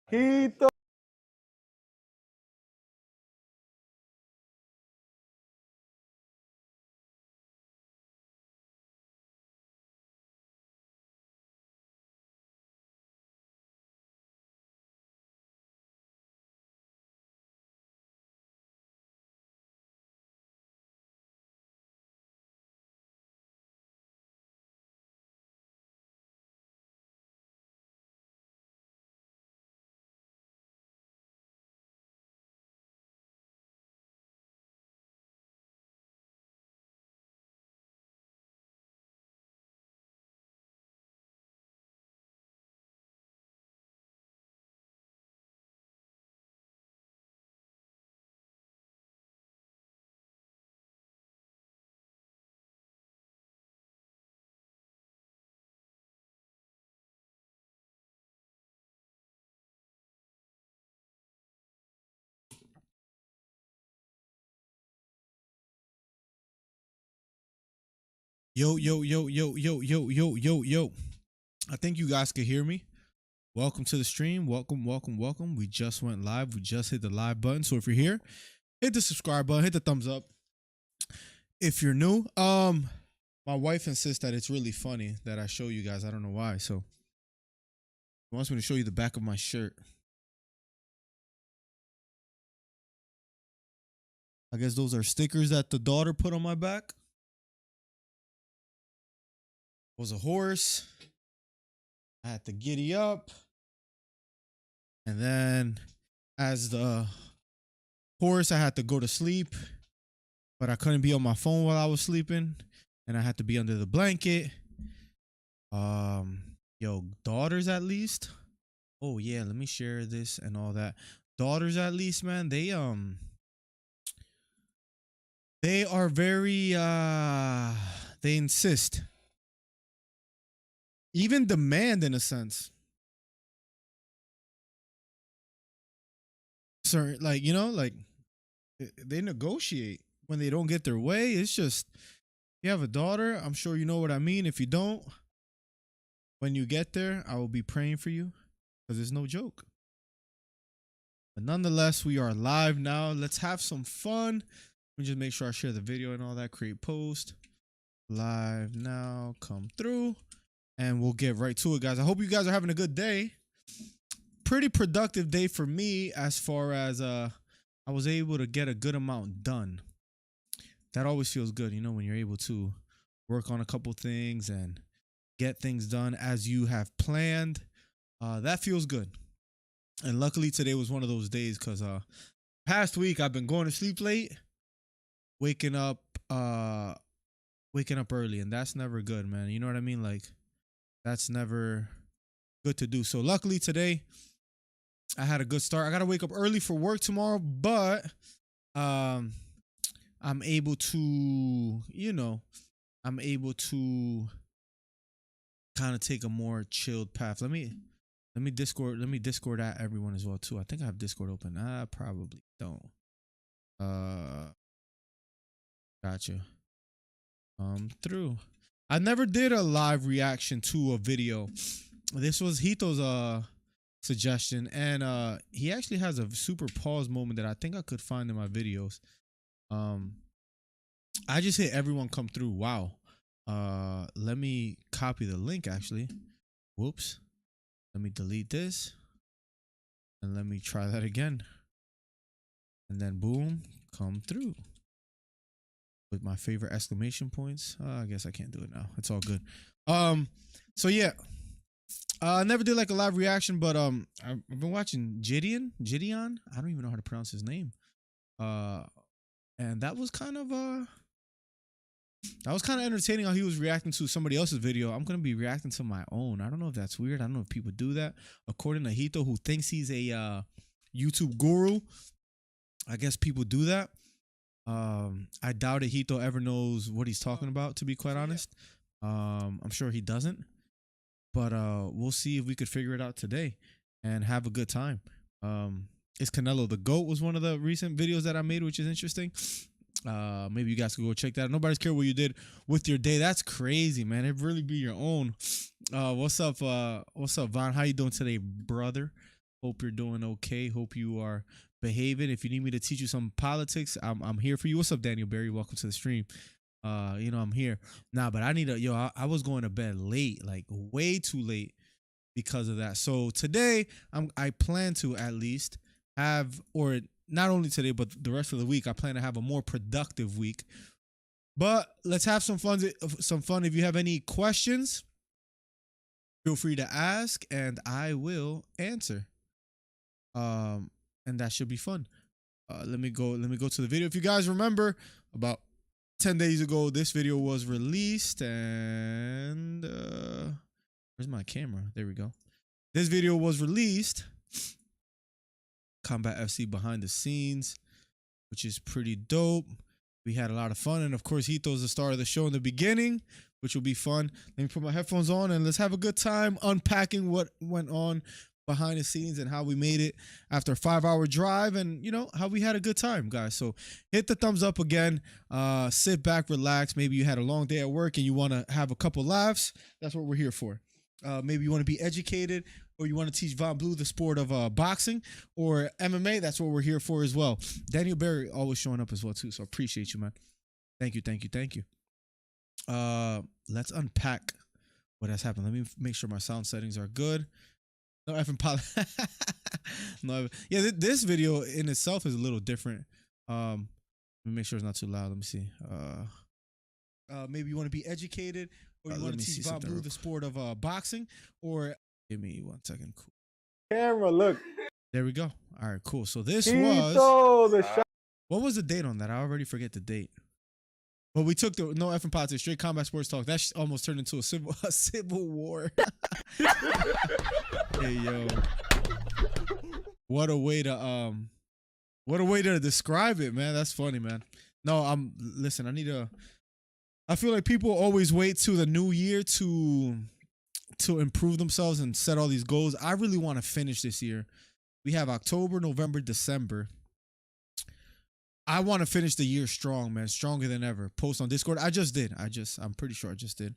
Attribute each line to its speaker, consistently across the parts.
Speaker 1: Quito.
Speaker 2: Yo, yo, yo, yo, yo, yo, yo, yo, yo. I think you guys can hear me. Welcome to the stream. Welcome, welcome, welcome. We just went live. We just hit the live button. So if you're here, hit the subscribe button, hit the thumbs up. If you're new, my wife insists that it's really funny that I show you guys. I don't know why. So she wants me to show you the back of my shirt. I guess those are stickers that the daughter put on my back. Was a horse. I had to giddy up. And then as the horse, I had to go to sleep, but I couldn't be on my phone while I was sleeping, and I had to be under the blanket. Yo, daughters at least. Oh yeah, let me share this and all that. Daughters at least, man, they are very they insist. Even demand in a sense. Certain like, like they negotiate when they don't get their way. It's just you have a daughter, I'm sure you know what I mean. If you don't, when you get there, I will be praying for you because it's no joke. But nonetheless, we are live now. Let's have some fun. Let me just make sure I share the video and all that. Create post. Live now. Come through. And we'll get right to it, guys. I hope you guys are having a good day. Pretty productive day for me as far as I was able to get a good amount done. That always feels good, when you're able to work on a couple things and get things done as you have planned. That feels good. And luckily today was one of those days because past week I've been going to sleep late, waking up early, and that's never good, man. You know what I mean? Like that's never good to do. So luckily today I had a good start. I gotta wake up early for work tomorrow, but I'm able to, I'm able to kind of take a more chilled path. Let me Discord at everyone as well too. I think I have Discord open. I probably don't. Uh Gotcha. Through. I never did a live reaction to a video. This was Hito's suggestion, and he actually has a super pause moment that I think I could find in my videos. Um I just hit everyone come through. Wow. Let me copy the link actually. Whoops. Let me delete this. And let me try that again. And then boom, come through. With my favorite exclamation points. I guess I can't do it now. It's all good. So yeah. I never did like a live reaction, but I've been watching Gideon. I don't even know how to pronounce his name. And that was kind of entertaining how he was reacting to somebody else's video. I'm gonna be reacting to my own. I don't know if that's weird. I don't know if people do that. According to Hito, who thinks he's a YouTube guru, I guess people do that. I doubt it. Hito ever knows what he's talking about, to be quite honest. I'm sure he doesn't. But we'll see if we could figure it out today and have a good time. Is Canelo the GOAT was one of the recent videos that I made, which is interesting. Maybe you guys could go check that out. Nobody's care what you did with your day. That's crazy, man. It really be your own. What's up, Von? How you doing today, brother? Hope you're doing okay. Hope you are behaving. If you need me to teach you some politics, I'm here for you. What's up, Daniel Berry? Welcome to the stream. I'm here. Nah, but I need to I was going to bed late, like way too late because of that. So today I plan to at least have, or not only today, but the rest of the week, I plan to have a more productive week. But let's have some fun. If you have any questions, feel free to ask and I will answer. And that should be fun. Let me go to the video. If you guys remember, about 10 days ago, this video was released, and where's my camera? There we go. This video was released. Combat FC behind the scenes, which is pretty dope. We had a lot of fun, and of course, Hito's the star of the show in the beginning, which will be fun. Let me put my headphones on, and let's have a good time unpacking what went on behind the scenes and how we made it after a 5-hour drive, and how we had a good time, guys. So hit the thumbs up again, sit back, relax. Maybe you had a long day at work and you want to have a couple laughs. That's what we're here for. Maybe you want to be educated, or you want to teach Von Blue the sport of boxing or MMA. That's what we're here for as well. Daniel Berry always showing up as well too, so appreciate you, man. Thank you. Let's unpack what has happened. Let me make sure my sound settings are good. No effing no, yeah, this video in itself is a little different. Let me make sure it's not too loud. Let me see. Maybe you want to be educated, or you want to teach Von Blue the sport of boxing, or give me 1 second. Cool.
Speaker 1: Camera, look.
Speaker 2: There we go. All right, cool. So this was what was the date on that? I already forget the date. But we took the no effing politics, straight combat sports talk. That almost turned into a civil war. Hey yo, what a way to describe it, man. That's funny, man. No, listen. I feel like people always wait to the new year to improve themselves and set all these goals. I really want to finish this year. We have October, November, December. I want to finish the year strong, man. Stronger than ever. Post on Discord. I'm pretty sure I just did.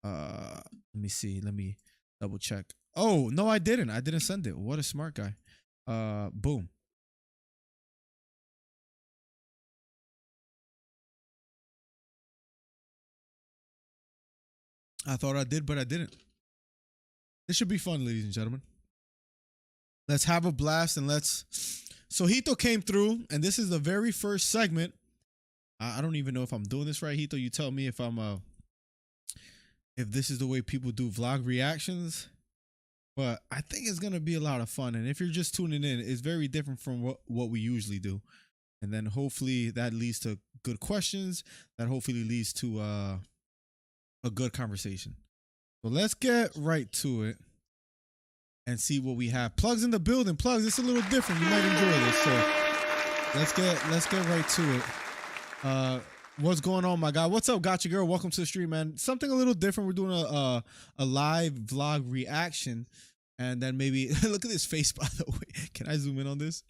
Speaker 2: Let me see. Let me double check. Oh, no, I didn't. I didn't send it. What a smart guy. Boom. I thought I did, but I didn't. This should be fun, ladies and gentlemen. Let's have a blast, and so Hito came through, and this is the very first segment. I don't even know if I'm doing this right, Hito. You tell me if this is the way people do vlog reactions. But I think it's gonna be a lot of fun. And if you're just tuning in, it's very different from what we usually do. And then hopefully that leads to good questions. That hopefully leads to a good conversation. So let's get right to it and see what we have. Plugs in the building. Plugs, it's a little different. You might enjoy this. So let's get right to it. What's going on, my guy? What's up, Gotcha Girl? Welcome to the stream, man. Something a little different. We're doing a live vlog reaction, and then maybe look at this face, by the way. Can I zoom in on this?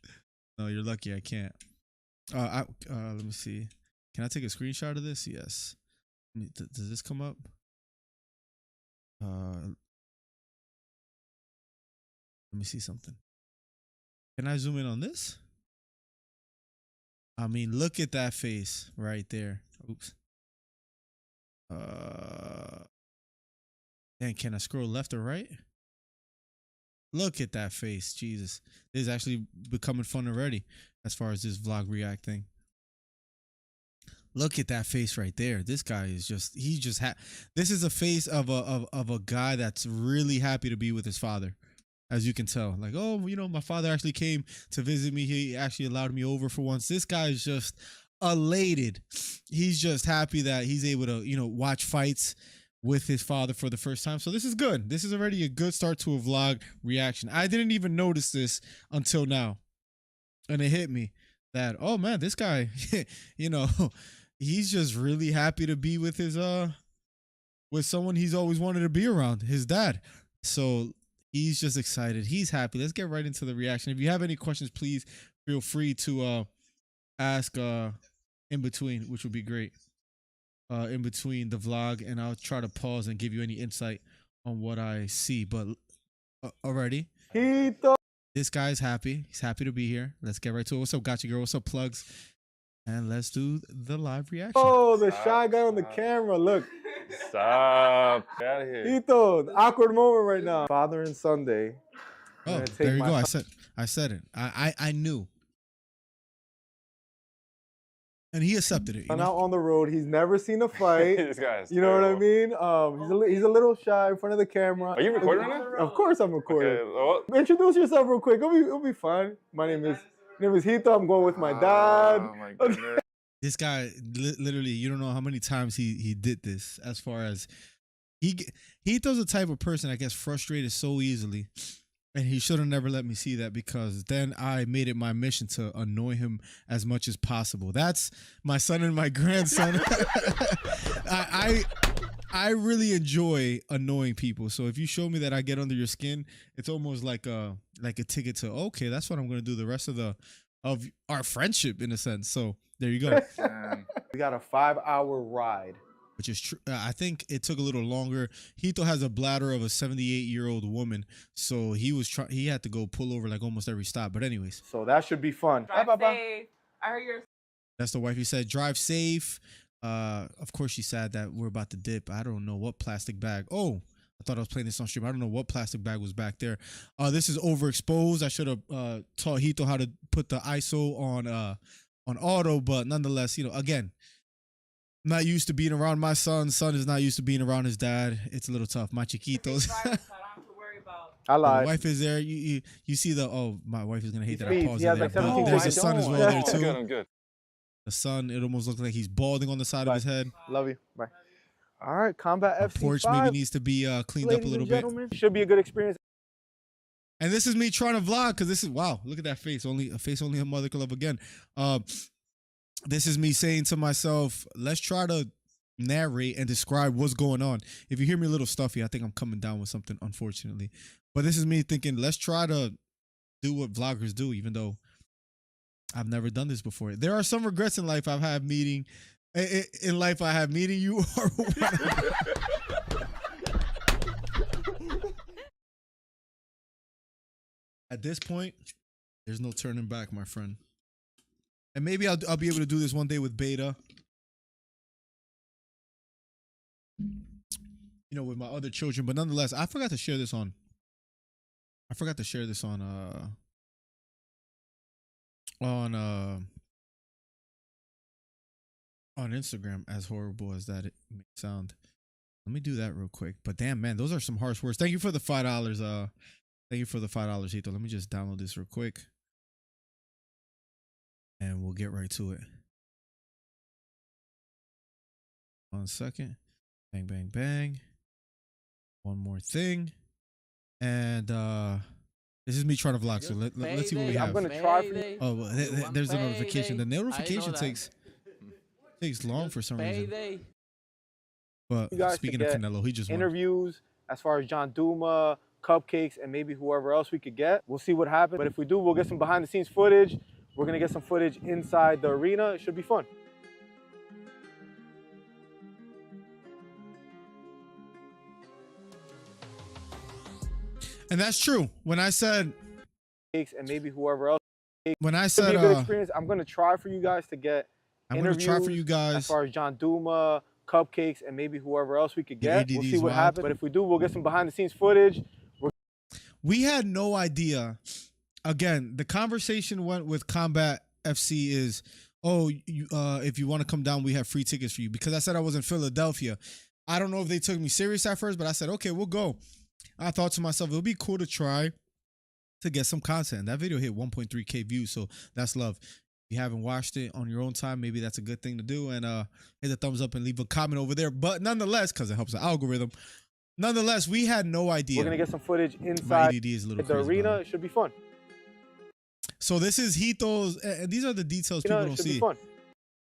Speaker 2: No, you're lucky I can't. Let me see. Can I take a screenshot of this? Yes. Does this come up? Let me see something. Can I zoom in on this? I mean, look at that face right there. Oops. And can I scroll left or right? Look at that face. Jesus. This is actually becoming fun already as far as this vlog react thing. Look at that face right there. This guy is just, this is a face of a guy that's really happy to be with his father. As you can tell, like, oh, my father actually came to visit me. He actually allowed me over for once. This guy is just elated. He's just happy that he's able to, watch fights with his father for the first time. So this is good. This is already a good start to a vlog reaction. I didn't even notice this until now. And it hit me that, oh man, this guy, he's just really happy to be with his, with someone he's always wanted to be around, his dad. So he's just excited. He's happy. Let's get right into the reaction. If you have any questions, please feel free to ask in between, which would be great. In between the vlog, and I'll try to pause and give you any insight on what I see. But already. This guy's happy. He's happy to be here. Let's get right to it. What's up, Gotcha Girl? What's up, Plugs? And let's do the live reaction.
Speaker 1: Oh, the shy guy on the camera. Look.
Speaker 3: Stop. Get out of here.
Speaker 1: Ito, the awkward moment right now. Father and Sunday.
Speaker 2: Oh, there you go. I said it. I knew. And he accepted it.
Speaker 1: Out on the road. He's never seen a fight.
Speaker 3: This guy's
Speaker 1: you know what I mean? He's a little shy in front of the camera.
Speaker 3: Are you recording right now?
Speaker 1: Of course I'm recording.
Speaker 3: Okay, well,
Speaker 1: Introduce yourself real quick. It'll be fine. My name is Hito. I'm going with my dad.
Speaker 3: Oh my goodness.
Speaker 2: This guy, literally, you don't know how many times he did this. As far as Hito's the type of person that gets frustrated so easily. And he should have never let me see that, because then I made it my mission to annoy him as much as possible. That's my son and my grandson. I really enjoy annoying people. So if you show me that I get under your skin, it's almost like a ticket to, okay, that's what I'm going to do the rest of our friendship, in a sense. So there you go.
Speaker 1: We got a 5-hour ride.
Speaker 2: Which is true. I think it took a little longer. Hito has a bladder of a 78-year-old woman, so he had to go pull over like almost every stop. But anyways,
Speaker 1: so that should be fun.
Speaker 4: Drive safe. I heard you're.
Speaker 2: That's the wife. He said, "Drive safe." Of course, she said that we're about to dip. I don't know what plastic bag. Oh, I thought I was playing this on stream. I don't know what plastic bag was back there. This is overexposed. I should have taught Hito how to put the ISO on auto, but nonetheless, again. Not used to being around my son. Son is not used to being around his dad. It's a little tough. My chiquitos.
Speaker 1: I lied.
Speaker 2: My wife is there. You see my wife is gonna hate that I paused
Speaker 1: there.
Speaker 2: Like,
Speaker 1: but
Speaker 2: there's a son as well there too.
Speaker 3: I'm good.
Speaker 2: The son, it almost looks like he's balding on the side of his head.
Speaker 1: Love you. Bye. All right, Combat FC5.
Speaker 2: Porch maybe needs to be cleaned up a little bit.
Speaker 1: Should be a good experience.
Speaker 2: And this is me trying to vlog, because this is, wow, look at that face. A face only a mother could love again. This is me saying to myself, let's try to narrate and describe what's going on. If you hear me a little stuffy, I think I'm coming down with something, unfortunately. But this is me thinking, let's try to do what vloggers do, even though I've never done this before. There are some regrets in life I have meeting you. Or at this point, there's no turning back, my friend. And maybe I'll be able to do this one day with Beta. With my other children. But nonetheless, I forgot to share this on Instagram, as horrible as that it may sound. Let me do that real quick. But damn, man, those are some harsh words. Thank you for the $5. Thank you for the $5, Hito. Let me just download this real quick. And we'll get right to it. 1 second. Bang, bang, bang. One more thing. And this is me trying to vlog. So let's see what we have.
Speaker 1: I'm gonna try for you.
Speaker 2: Oh, well, there's a notification. The notification takes long for some reason. But speaking of Canelo, he just won.
Speaker 1: Interviews as far as John Duma, cupcakes, and maybe whoever else we could get. We'll see what happens. But if we do, we'll get some behind the scenes footage. We're going to get some footage inside the arena. It should be fun.
Speaker 2: And that's true. When I said...
Speaker 1: And maybe whoever else.
Speaker 2: When I said...
Speaker 1: It should be a good experience. I'm going to try for you guys to get interviews as far as John Duma, cupcakes, and maybe whoever else we could get. We'll see what happens. But if we do, we'll get some behind the scenes footage.
Speaker 2: We had no idea... Again, the conversation went with Combat FC is, if you want to come down, we have free tickets for you. Because I said I was in Philadelphia. I don't know if they took me serious at first, but I said, okay, we'll go. I thought to myself, it would be cool to try to get some content. That video hit 1.3K views, so that's love. If you haven't watched it on your own time, maybe that's a good thing to do. And hit the thumbs up and leave a comment over there. But nonetheless, because it helps the algorithm, nonetheless, we had no idea.
Speaker 1: We're going to get some footage inside the arena. It should be fun.
Speaker 2: So this is Hito's, and these are the details people don't see.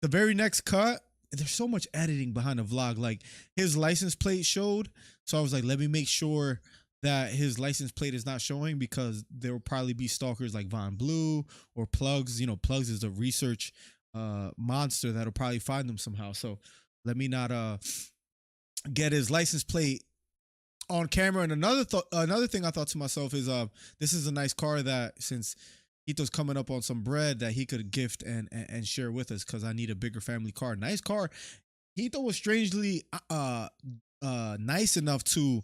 Speaker 2: The very next cut, there's so much editing behind the vlog. Like his license plate showed. So I was like, let me make sure that his license plate is not showing, because there will probably be stalkers like Von Blue or Plugs. Plugs is a research monster that'll probably find them somehow. So let me not get his license plate on camera. And another thing I thought to myself is this is a nice car that since Hito's coming up on some bread that he could gift and share with us because I need a bigger family car. Nice car. Hito was strangely nice enough to.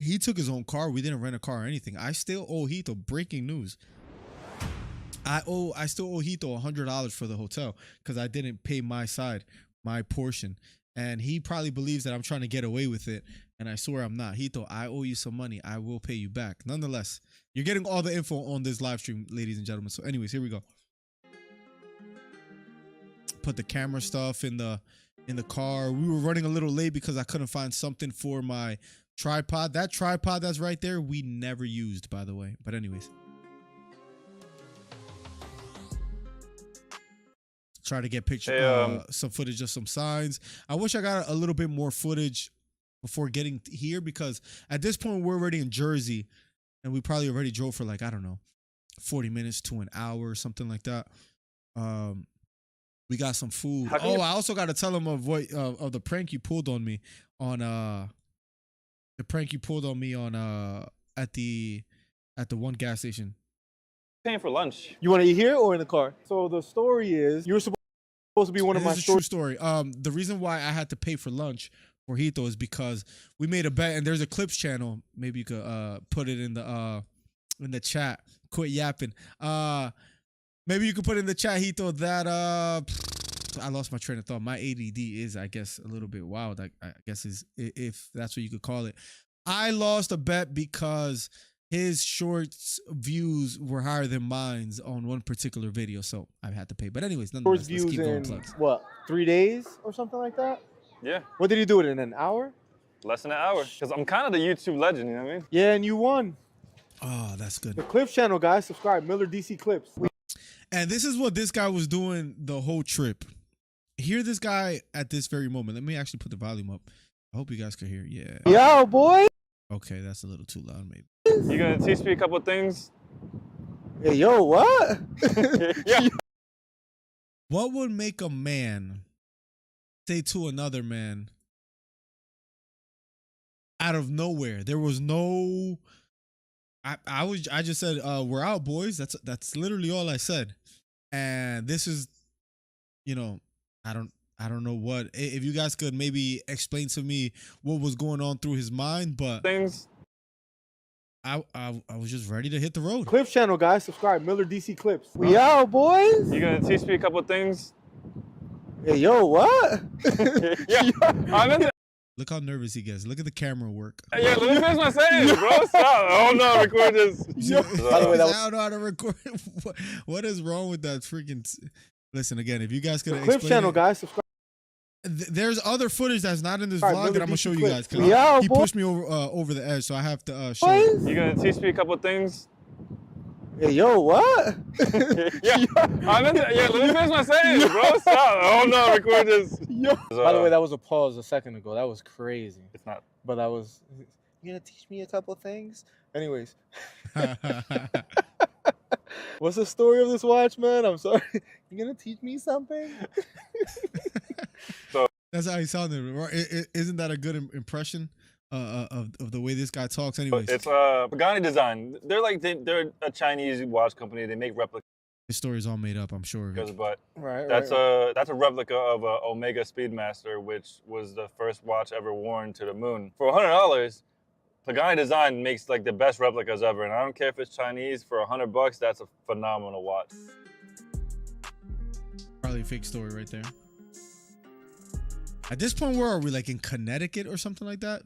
Speaker 2: He took his own car. We didn't rent a car or anything. I still owe Hito. Breaking news. I still owe Hito $100 for the hotel because I didn't pay my portion. And he probably believes that I'm trying to get away with it. And I swear I'm not. Hito, I owe you some money. I will pay you back. Nonetheless, you're getting all the info on this live stream, ladies and gentlemen. So anyways, here we go. Put the camera stuff in the car. We were running a little late because I couldn't find something for my tripod. That tripod that's right there, we never used, by the way. But anyways. Try to get some footage of some signs. I wish I got a little bit more footage before getting here because at this point we're already in Jersey and we probably already drove for like, I don't know, 40 minutes to an hour or something like that. We got some food. I also got to tell him of the prank you pulled on me on at the one gas station.
Speaker 3: Paying for lunch.
Speaker 1: You want to eat here or in the car? So the story is you're supposed to be one of my
Speaker 2: true story. The reason why I had to pay for lunch for Hito is because we made a bet, and there's a clips channel. Maybe you could put it in the chat. Quit yapping. Maybe you could put in the chat, Hito, that I lost my train of thought. My ADD is, I guess, a little bit wild. I guess is if that's what you could call it. I lost a bet because his shorts views were higher than mine's on one particular video, so I had to pay. But anyways, nonetheless, let's keep going. Plugs.
Speaker 1: What, 3 days or something like that?
Speaker 3: Yeah.
Speaker 1: What did you do it in an hour?
Speaker 3: Less than an hour. Because I'm kind of the YouTube legend, you know what I mean?
Speaker 1: Yeah, and you won.
Speaker 2: Oh, that's good.
Speaker 1: The Clips channel, guys. Subscribe. Miller DC Clips.
Speaker 2: And this is what this guy was doing the whole trip. Hear this guy at this very moment. Let me actually put the volume up. I hope you guys can hear. Yeah.
Speaker 1: Yo, boy.
Speaker 2: Okay, that's a little too loud, maybe.
Speaker 3: You gonna teach me a couple of things?
Speaker 1: Hey, yo, what?
Speaker 3: Yeah.
Speaker 2: What would make a man say to another man out of nowhere? There was no. I just said we're out, boys. That's literally all I said. And this is, I don't know what. If you guys could maybe explain to me what was going on through his mind, but
Speaker 3: things.
Speaker 2: I was just ready to hit the road.
Speaker 1: Clips channel, guys. Subscribe. Miller DC Clips. We out, boys.
Speaker 3: You gonna teach me a couple of things?
Speaker 1: Hey, yo, what?
Speaker 3: Yeah.
Speaker 2: Look how nervous he gets. Look at the camera work.
Speaker 3: Yeah, let me finish my sentence, bro. Stop. Oh no, record this.
Speaker 2: By the way, I don't know how to record. What is wrong with that freaking? Listen again. If you guys could explain
Speaker 1: Clips channel, guys. Subscribe.
Speaker 2: There's other footage that's not in this vlog that I'm gonna show you guys. He pushed me over the edge, so I have to show you.
Speaker 3: You gonna teach me a couple of things?
Speaker 1: Hey, yo, what?
Speaker 3: Yeah, let me finish my sentence, bro. Stop. Oh no, record this.
Speaker 1: By the way, that was a pause a second ago. That was crazy.
Speaker 3: It's not.
Speaker 1: But that was. You gonna teach me a couple things? Anyways. What's the story of this watch, man? I'm sorry. You gonna teach me something?
Speaker 2: So that's how he sounded. Isn't that a good impression of the way this guy talks? Anyways,
Speaker 3: it's Pagani Design. They're a Chinese watch company. They make replicas.
Speaker 2: His story's all made up, I'm sure.
Speaker 3: But that's a replica of a Omega Speedmaster, which was the first watch ever worn to the moon. For $100, Pagani Design makes like the best replicas ever, and I don't care if it's Chinese. For $100, that's a phenomenal watch.
Speaker 2: Probably a fake story right there. At this point, where are we? Like in Connecticut or something like that?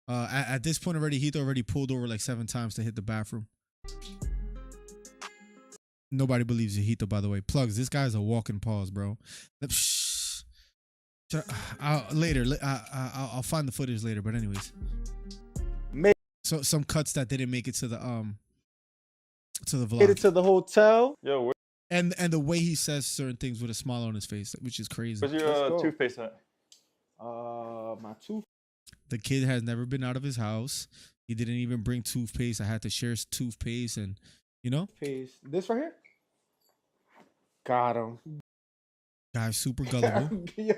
Speaker 2: At this point already, Hito already pulled over like 7 times to hit the bathroom. Nobody believes you, Hito, by the way. Plugs, this guy's a walking pause, bro. Later, I'll find the footage later. But anyways, so some cuts that didn't make it to the vlog.
Speaker 1: Made it to the hotel.
Speaker 3: Yo,
Speaker 2: and the way he says certain things with a smile on his face, which is crazy.
Speaker 3: Where's your toothpaste at?
Speaker 1: My tooth.
Speaker 2: The kid has never been out of his house. He didn't even bring toothpaste. I had to share toothpaste, and
Speaker 1: Paste. This right here. Got him.
Speaker 2: Guy's super gullible.
Speaker 1: Yo,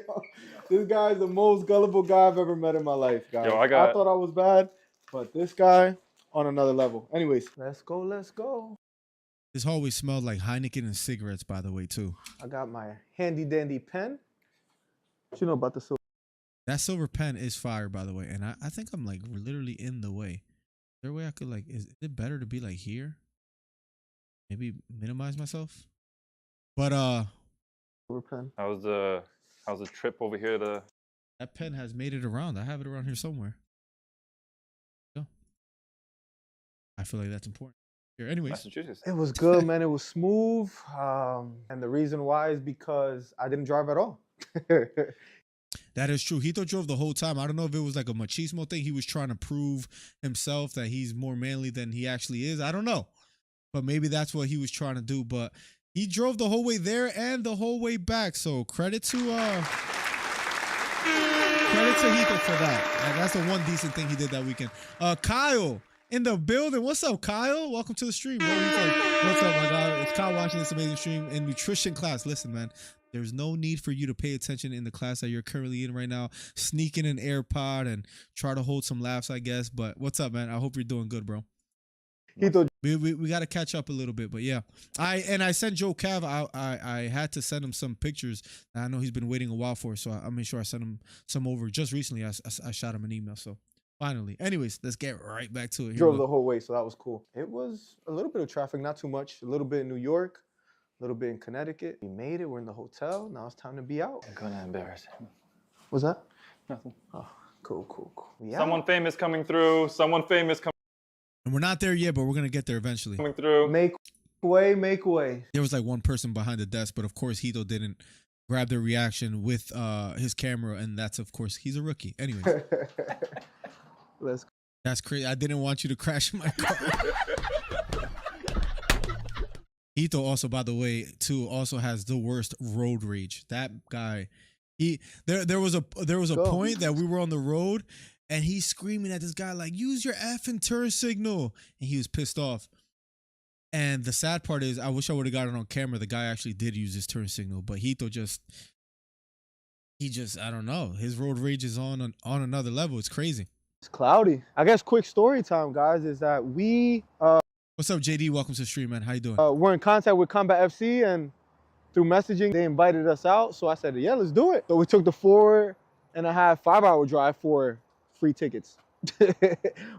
Speaker 1: This guy's the most gullible guy I've ever met in my life, guys.
Speaker 3: Yo,
Speaker 1: I thought I was bad, but this guy on another level. Anyways, let's go, let's go.
Speaker 2: This hallway smelled like Heineken and cigarettes, by the way, too.
Speaker 1: I got my handy dandy pen. What you know about the silver?
Speaker 2: That silver pen is fire, by the way. And I think I'm like literally in the way. Is there a way I could like, is it better to be like here? Maybe minimize myself? But
Speaker 1: silver pen.
Speaker 3: How's the trip over here to...
Speaker 2: That pen has made it around. I have it around here somewhere. So I feel like that's important. Here, anyways.
Speaker 3: Massachusetts.
Speaker 1: It was good, man. It was smooth. And the reason why is because I didn't drive at all.
Speaker 2: That is true. Hito drove the whole time. I don't know if it was like a machismo thing. He was trying to prove himself that he's more manly than he actually is. I don't know. But maybe that's what he was trying to do. But he drove the whole way there and the whole way back. So credit to Hito for that. And that's the one decent thing he did that weekend. Kyle in the building. What's up, Kyle? Welcome to the stream, bro. What's up, my guy? It's Kyle watching this amazing stream in nutrition class. Listen, man. There's no need for you to pay attention in the class that you're currently in right now. Sneak in an AirPod and try to hold some laughs, I guess. But what's up, man? I hope you're doing good, bro. We got to catch up a little bit, but yeah. I sent Joe Cav. I had to send him some pictures that I know he's been waiting a while for, so I made sure I sent him some over just recently. I shot him an email, so finally. Anyways, let's get right back to it.
Speaker 1: Drove the whole way, so that was cool. It was a little bit of traffic, not too much. A little bit in New York. A little bit in Connecticut. We made it. We're in the hotel. Now it's time to be out.
Speaker 3: I'm gonna embarrass him.
Speaker 1: What's that?
Speaker 3: Nothing.
Speaker 1: Oh, cool.
Speaker 3: Someone famous coming through. Someone famous coming.
Speaker 2: And we're not there yet, but we're gonna get there eventually.
Speaker 3: Coming through.
Speaker 1: Make way.
Speaker 2: There was like one person behind the desk, but of course Hito didn't grab their reaction with his camera, and that's of course he's a rookie. Anyways,
Speaker 1: let's go.
Speaker 2: That's crazy. I didn't want you to crash my car. Hito also, by the way, too, also has the worst road rage. That guy, there was a point that we were on the road and he's screaming at this guy like, use your effing turn signal. And he was pissed off. And the sad part is, I wish I would have got it on camera. The guy actually did use his turn signal, but Hito I don't know. His road rage is on another level. It's crazy.
Speaker 1: It's cloudy. I guess quick story time, guys, is that we
Speaker 2: What's up, JD? Welcome to the stream, man. How you doing?
Speaker 1: We're in contact with Combat FC, and through messaging, they invited us out. So I said, yeah, let's do it. So we took the 4.5-5-hour drive for free tickets.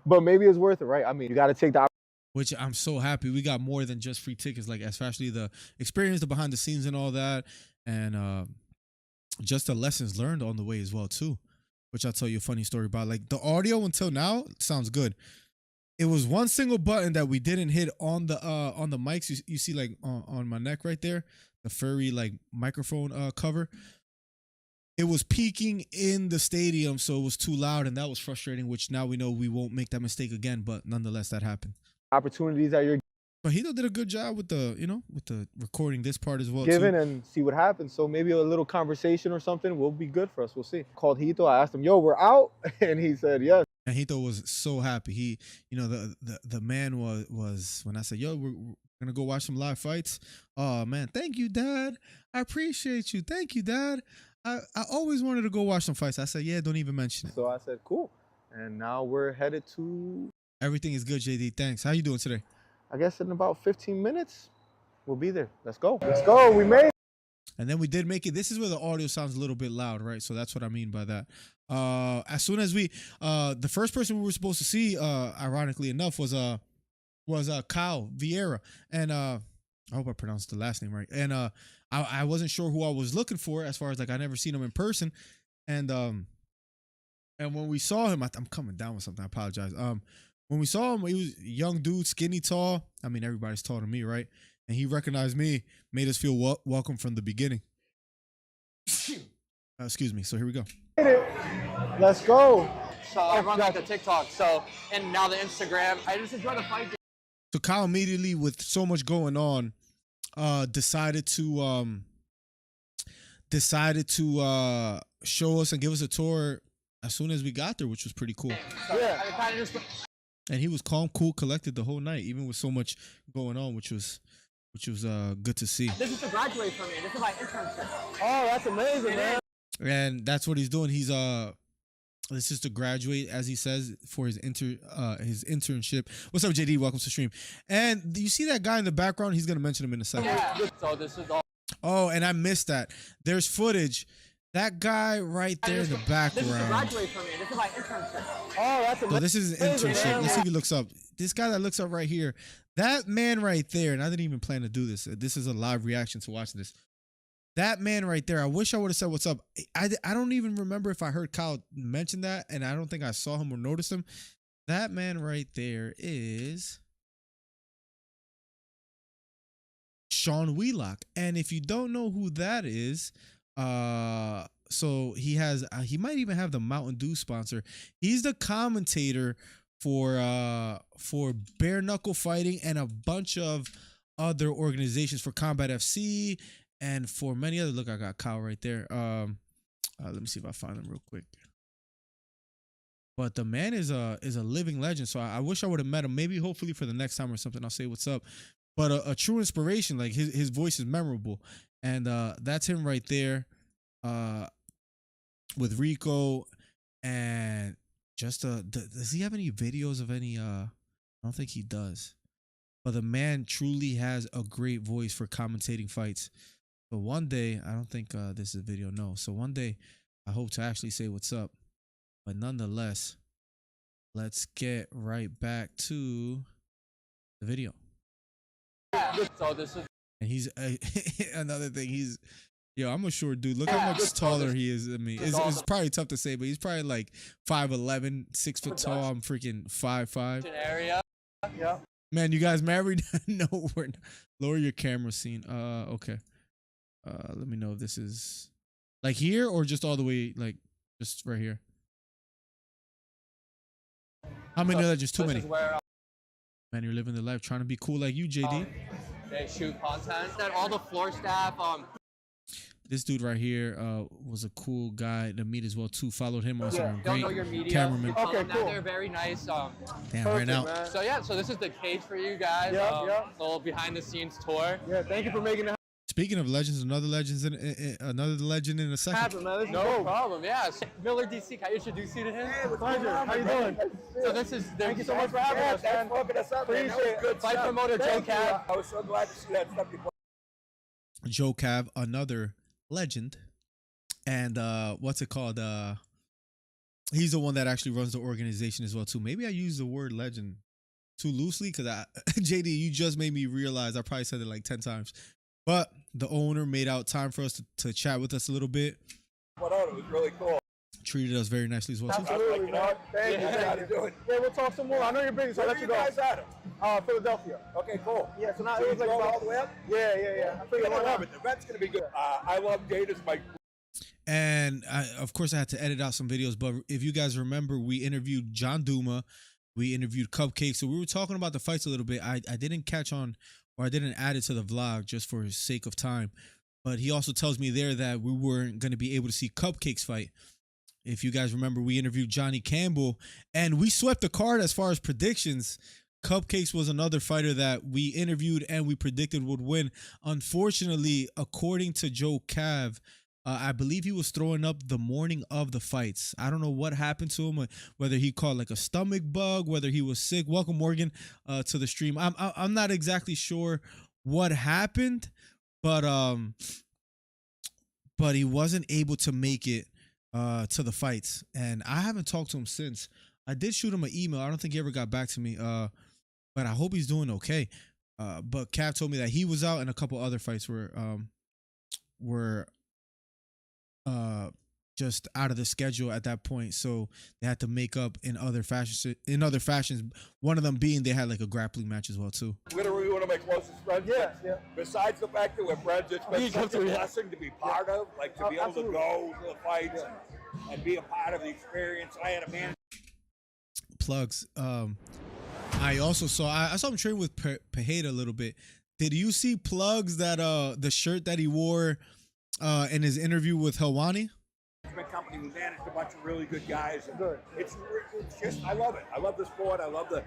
Speaker 1: But maybe it's worth it, right? I mean, you got to take the.
Speaker 2: Which I'm so happy. We got more than just free tickets, like especially the experience, the behind the scenes and all that. And just the lessons learned on the way as well, too. Which I'll tell you a funny story about. Like the audio until now sounds good. It was one single button that we didn't hit on the mics. You see like on my neck right there, the furry like microphone cover. It was peaking in the stadium, so it was too loud, and that was frustrating. Which now we know we won't make that mistake again. But nonetheless, that happened.
Speaker 1: Opportunities that you're.
Speaker 2: But Hito did a good job with the recording this part as well.
Speaker 1: Given and see what happens. So maybe a little conversation or something will be good for us. We'll see. Called Hito. I asked him, "Yo, we're out," and he said, "Yes."
Speaker 2: And Hito was so happy. He, the man was when I said, "Yo, we're gonna go watch some live fights." Oh man, thank you, Dad. I appreciate you. Thank you, Dad. I always wanted to go watch some fights. I said, "Yeah, don't even mention it."
Speaker 1: So I said, "Cool." And now we're headed to.
Speaker 2: Everything is good, JD. Thanks. How you doing today?
Speaker 1: I guess in about 15 minutes, we'll be there. Let's go. Let's go. We made it.
Speaker 2: And then we did make it. This is where the audio sounds a little bit loud, right? So that's what I mean by that. As soon as we, the first person we were supposed to see, ironically enough, was Kyle Vieira. And I hope I pronounced the last name right. And I wasn't sure who I was looking for as far as like I never seen him in person. And when we saw him, I'm coming down with something. I apologize. When we saw him, he was a young dude, skinny, tall. I mean, everybody's tall to me, right? And he recognized me, made us feel welcome from the beginning. Excuse me. So here we go.
Speaker 1: Let's go.
Speaker 5: So I run like the TikTok. So and now the Instagram. I just enjoy the fight.
Speaker 2: So Kyle immediately, with so much going on, decided to show us and give us a tour as soon as we got there, which was pretty cool.
Speaker 1: Yeah.
Speaker 2: And he was calm, cool, collected the whole night, even with so much going on, which was good to see.
Speaker 5: This is to graduate from me. This is my internship.
Speaker 1: Oh, that's amazing, man.
Speaker 2: and that's what he's doing. He's this is to graduate, as he says, for his internship. What's up, JD? Welcome to the stream. And do you see that guy in the background? He's gonna mention him in a second.
Speaker 5: Yeah. So this is all.
Speaker 2: Oh, and I missed that. There's footage. That guy right there in the
Speaker 5: This is to
Speaker 2: background.
Speaker 5: graduate from me. This is my internship.
Speaker 1: Oh, that's
Speaker 2: So
Speaker 1: amazing.
Speaker 2: this is an internship. Let's see if he looks up. This guy that looks up right here, that man right there, and I didn't even plan to do this. This is a live reaction to watching this. That man right there, I wish I would have said what's up. I don't even remember if I heard Kyle mention that, and I don't think I saw him or noticed him. That man right there is Sean Wheelock. And if you don't know who that is, so he has he might even have the Mountain Dew sponsor. He's the commentator for bare knuckle fighting and a bunch of other organizations, for Combat FC and for many other. Look, I got Kyle right there. Let me see if I find him real quick. But the man is a living legend. So I wish I would have met him. Maybe hopefully for the next time or something, I'll say what's up. But a true inspiration. Like his voice is memorable, and that's him right there, with Rico. And just does he have any videos of any? I don't think he does. But the man truly has a great voice for commentating fights. But one day, I don't think this is a video. No. So one day, I hope to actually say what's up. But nonetheless, let's get right back to the video.
Speaker 5: So this is.
Speaker 2: And he's another thing. I'm a short dude. Look how much taller he is than me. It's probably tough to say, but he's probably like 5'11", 6 foot tall. I'm freaking 5'5".
Speaker 5: Area.
Speaker 1: Yeah.
Speaker 2: Man, you guys married? No, we're not. Lower your camera scene. Okay. Let me know if this is like here or just all the way, like just right here. How many legends? Too many.
Speaker 5: This is where
Speaker 2: Man, you're living the life, trying to be cool like you, JD.
Speaker 5: they shoot content. Then all the floor staff.
Speaker 2: This dude right here was a cool guy to meet as well too. Followed him on some
Speaker 5: Don't know
Speaker 2: great
Speaker 5: your media.
Speaker 2: cameraman.
Speaker 5: You tell
Speaker 1: Okay,
Speaker 5: them that
Speaker 1: cool.
Speaker 5: They're very nice.
Speaker 2: Damn, right
Speaker 1: Perfect,
Speaker 2: now.
Speaker 1: man.
Speaker 5: So yeah, so this is the cage for you guys.
Speaker 1: Yeah.
Speaker 5: Little behind the scenes tour.
Speaker 1: Yeah, thank you for making it
Speaker 2: Speaking of legends, another legend in a second.
Speaker 1: happen, man. This is
Speaker 5: No
Speaker 1: dope.
Speaker 5: problem. Yeah. So Miller DC, can I introduce you to him?
Speaker 1: Pleasure. How you doing?
Speaker 5: So this is.
Speaker 1: Thank you so much for having us, man.
Speaker 6: Fucking us up, man. That was
Speaker 1: Appreciate
Speaker 6: good
Speaker 5: Fight
Speaker 6: stuff.
Speaker 5: promoter Joe
Speaker 1: Thank you.
Speaker 5: Cav.
Speaker 6: I was so glad to see that stuff you put.
Speaker 2: Joe Cav, another legend. And what's it called? He's the one that actually runs the organization as well too. Maybe I use the word legend too loosely because JD, you just made me realize I probably said it like 10 times. But the owner made out time for us to chat with us a little bit.
Speaker 6: Put on. It was really cool.
Speaker 2: Treated us very nicely as well too.
Speaker 1: Absolutely, man. Thank you.
Speaker 6: How
Speaker 1: Thank
Speaker 6: you
Speaker 1: you.
Speaker 6: doing?
Speaker 1: Yeah, we'll talk some more. I know you're busy, so I'll
Speaker 6: Where
Speaker 1: let
Speaker 6: are
Speaker 1: you
Speaker 6: you
Speaker 1: go.
Speaker 6: guys at?
Speaker 1: Philadelphia.
Speaker 6: Okay, cool.
Speaker 1: Yeah, so now
Speaker 6: So
Speaker 1: it
Speaker 6: you
Speaker 1: was like
Speaker 6: drove all
Speaker 1: about,
Speaker 6: the way up?
Speaker 1: yeah. I
Speaker 6: You're
Speaker 1: figured
Speaker 6: gonna
Speaker 1: why
Speaker 6: love
Speaker 1: not?
Speaker 6: it. The event's gonna be good. I love Data's my.
Speaker 2: And of course, I had to edit out some videos. But if you guys remember, we interviewed John Duma. We interviewed Cupcake. So we were talking about the fights a little bit. I didn't catch on, or I didn't add it to the vlog just for sake of time. But he also tells me there that we weren't going to be able to see Cupcake's fight. If you guys remember, we interviewed Johnny Campbell. And we swept the card as far as predictions. Cupcakes was another fighter that we interviewed and we predicted would win. Unfortunately, according to Joe Cav, I believe he was throwing up the morning of the fights. I don't know what happened to him, whether he caught like a stomach bug, whether he was sick. Welcome, Morgan, to the stream. I'm not exactly sure what happened, but he wasn't able to make it to the fights, and I haven't talked to him since. I did shoot him an email. I don't think he ever got back to me, but I hope he's doing okay. But Cav told me that he was out, and a couple other fights were just out of the schedule at that point, so they had to make up in other fashions. One of them being they had like a grappling match as well too.
Speaker 6: Literally one of my closest friends.
Speaker 1: Yeah.
Speaker 6: Besides the fact that we're friends, it's been such a blessing to be part of, like to be able to
Speaker 1: Absolutely.
Speaker 6: go to the fights and be a part of the experience. I had a man.
Speaker 2: Plugs. I also I saw him train with Pajeda a little bit. Did you see Plugs that the shirt that he wore in his interview with Helwani?
Speaker 6: Company, we managed a bunch of really good guys. And
Speaker 1: Good.
Speaker 6: It's just, I love it. I love the sport. I love the,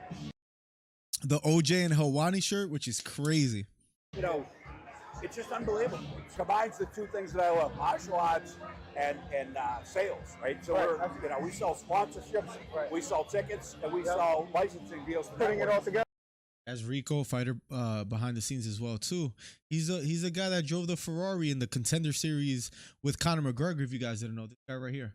Speaker 2: The OJ and Helwani shirt, which is crazy.
Speaker 6: you know, it's just unbelievable. It combines the two things that I love: martial arts and sales. Right. So we sell sponsorships, we sell tickets, and we sell licensing deals.
Speaker 1: Putting it all together.
Speaker 2: As Rico, fighter behind the scenes as well too. He's a guy that drove the Ferrari in the Contender Series with Conor McGregor. If you guys didn't know, this guy right here.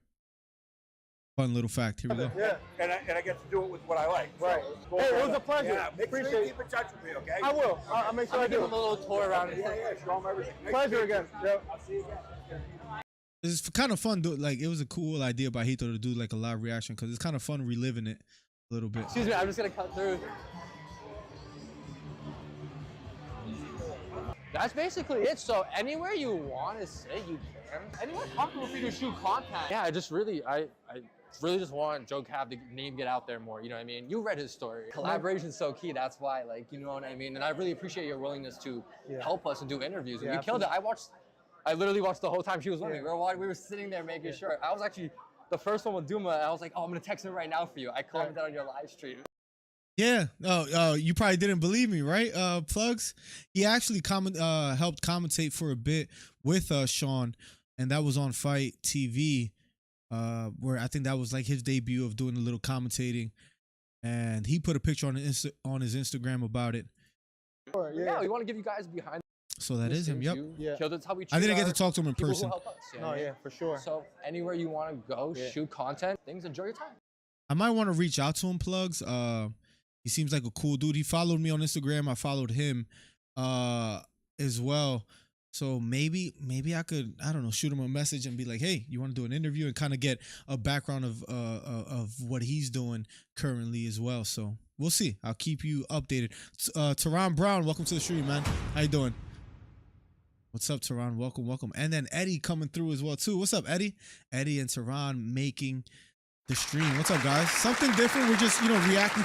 Speaker 2: Fun little fact. Here we go.
Speaker 6: Yeah, and I get to do it with what I like.
Speaker 1: Right. Hey, it was a pleasure.
Speaker 6: Yeah, make sure
Speaker 1: Appreciate
Speaker 6: you
Speaker 1: it.
Speaker 6: keep in touch with me, okay?
Speaker 1: I will. I'll make sure I
Speaker 5: Give
Speaker 1: do.
Speaker 5: him a little tour around.
Speaker 6: Yeah, show them everything.
Speaker 1: Pleasure again. Yep.
Speaker 6: I'll see you again.
Speaker 2: It's kind of fun. Like it was a cool idea by Hito to do like a live reaction because it's kind of fun reliving it a little bit.
Speaker 5: Excuse me, I'm just gonna cut through. That's basically it. So anywhere you want to sit, you can. Anywhere comfortable for you to shoot content. Yeah, I really just want Joe Cab to name get out there more. You know what I mean? You read his story. Collaboration's so key. That's why, like, you know what I mean? And I really appreciate your willingness to help us and do interviews. And
Speaker 1: Yeah,
Speaker 5: you killed it. I literally watched the whole time she was with me. We were sitting there making sure. I was actually the first one with Duma. And I was like, oh, I'm gonna text him right now for you. I commented on your live stream.
Speaker 2: Yeah. Oh, you probably didn't believe me, right? Plugs. He actually helped commentate for a bit with Sean, and that was on Fight TV, where I think that was like his debut of doing a little commentating, and he put a picture on his Instagram about it.
Speaker 5: Yeah, we want to give you guys behind.
Speaker 2: So that is him. Yep.
Speaker 1: Yeah.
Speaker 5: Killed it's how we
Speaker 2: I didn't get
Speaker 5: treat
Speaker 2: to talk to him in
Speaker 5: people who
Speaker 2: person.
Speaker 5: help us, you know
Speaker 1: No,
Speaker 5: what I mean?
Speaker 1: yeah, for sure.
Speaker 5: So anywhere you want to go, shoot content, things, enjoy your time.
Speaker 2: I might want to reach out to him, Plugs. He seems like a cool dude. He followed me on Instagram. I followed him as well. So maybe I could, I don't know, shoot him a message and be like, hey, you want to do an interview, and kind of get a background of what he's doing currently as well. So we'll see. I'll keep you updated. Teron Brown, welcome to the stream, man. How you doing? What's up, Teron? Welcome. And then Eddie coming through as well too. What's up, Eddie? Eddie and Teron making the stream. What's up, guys? Something different. We're just, reacting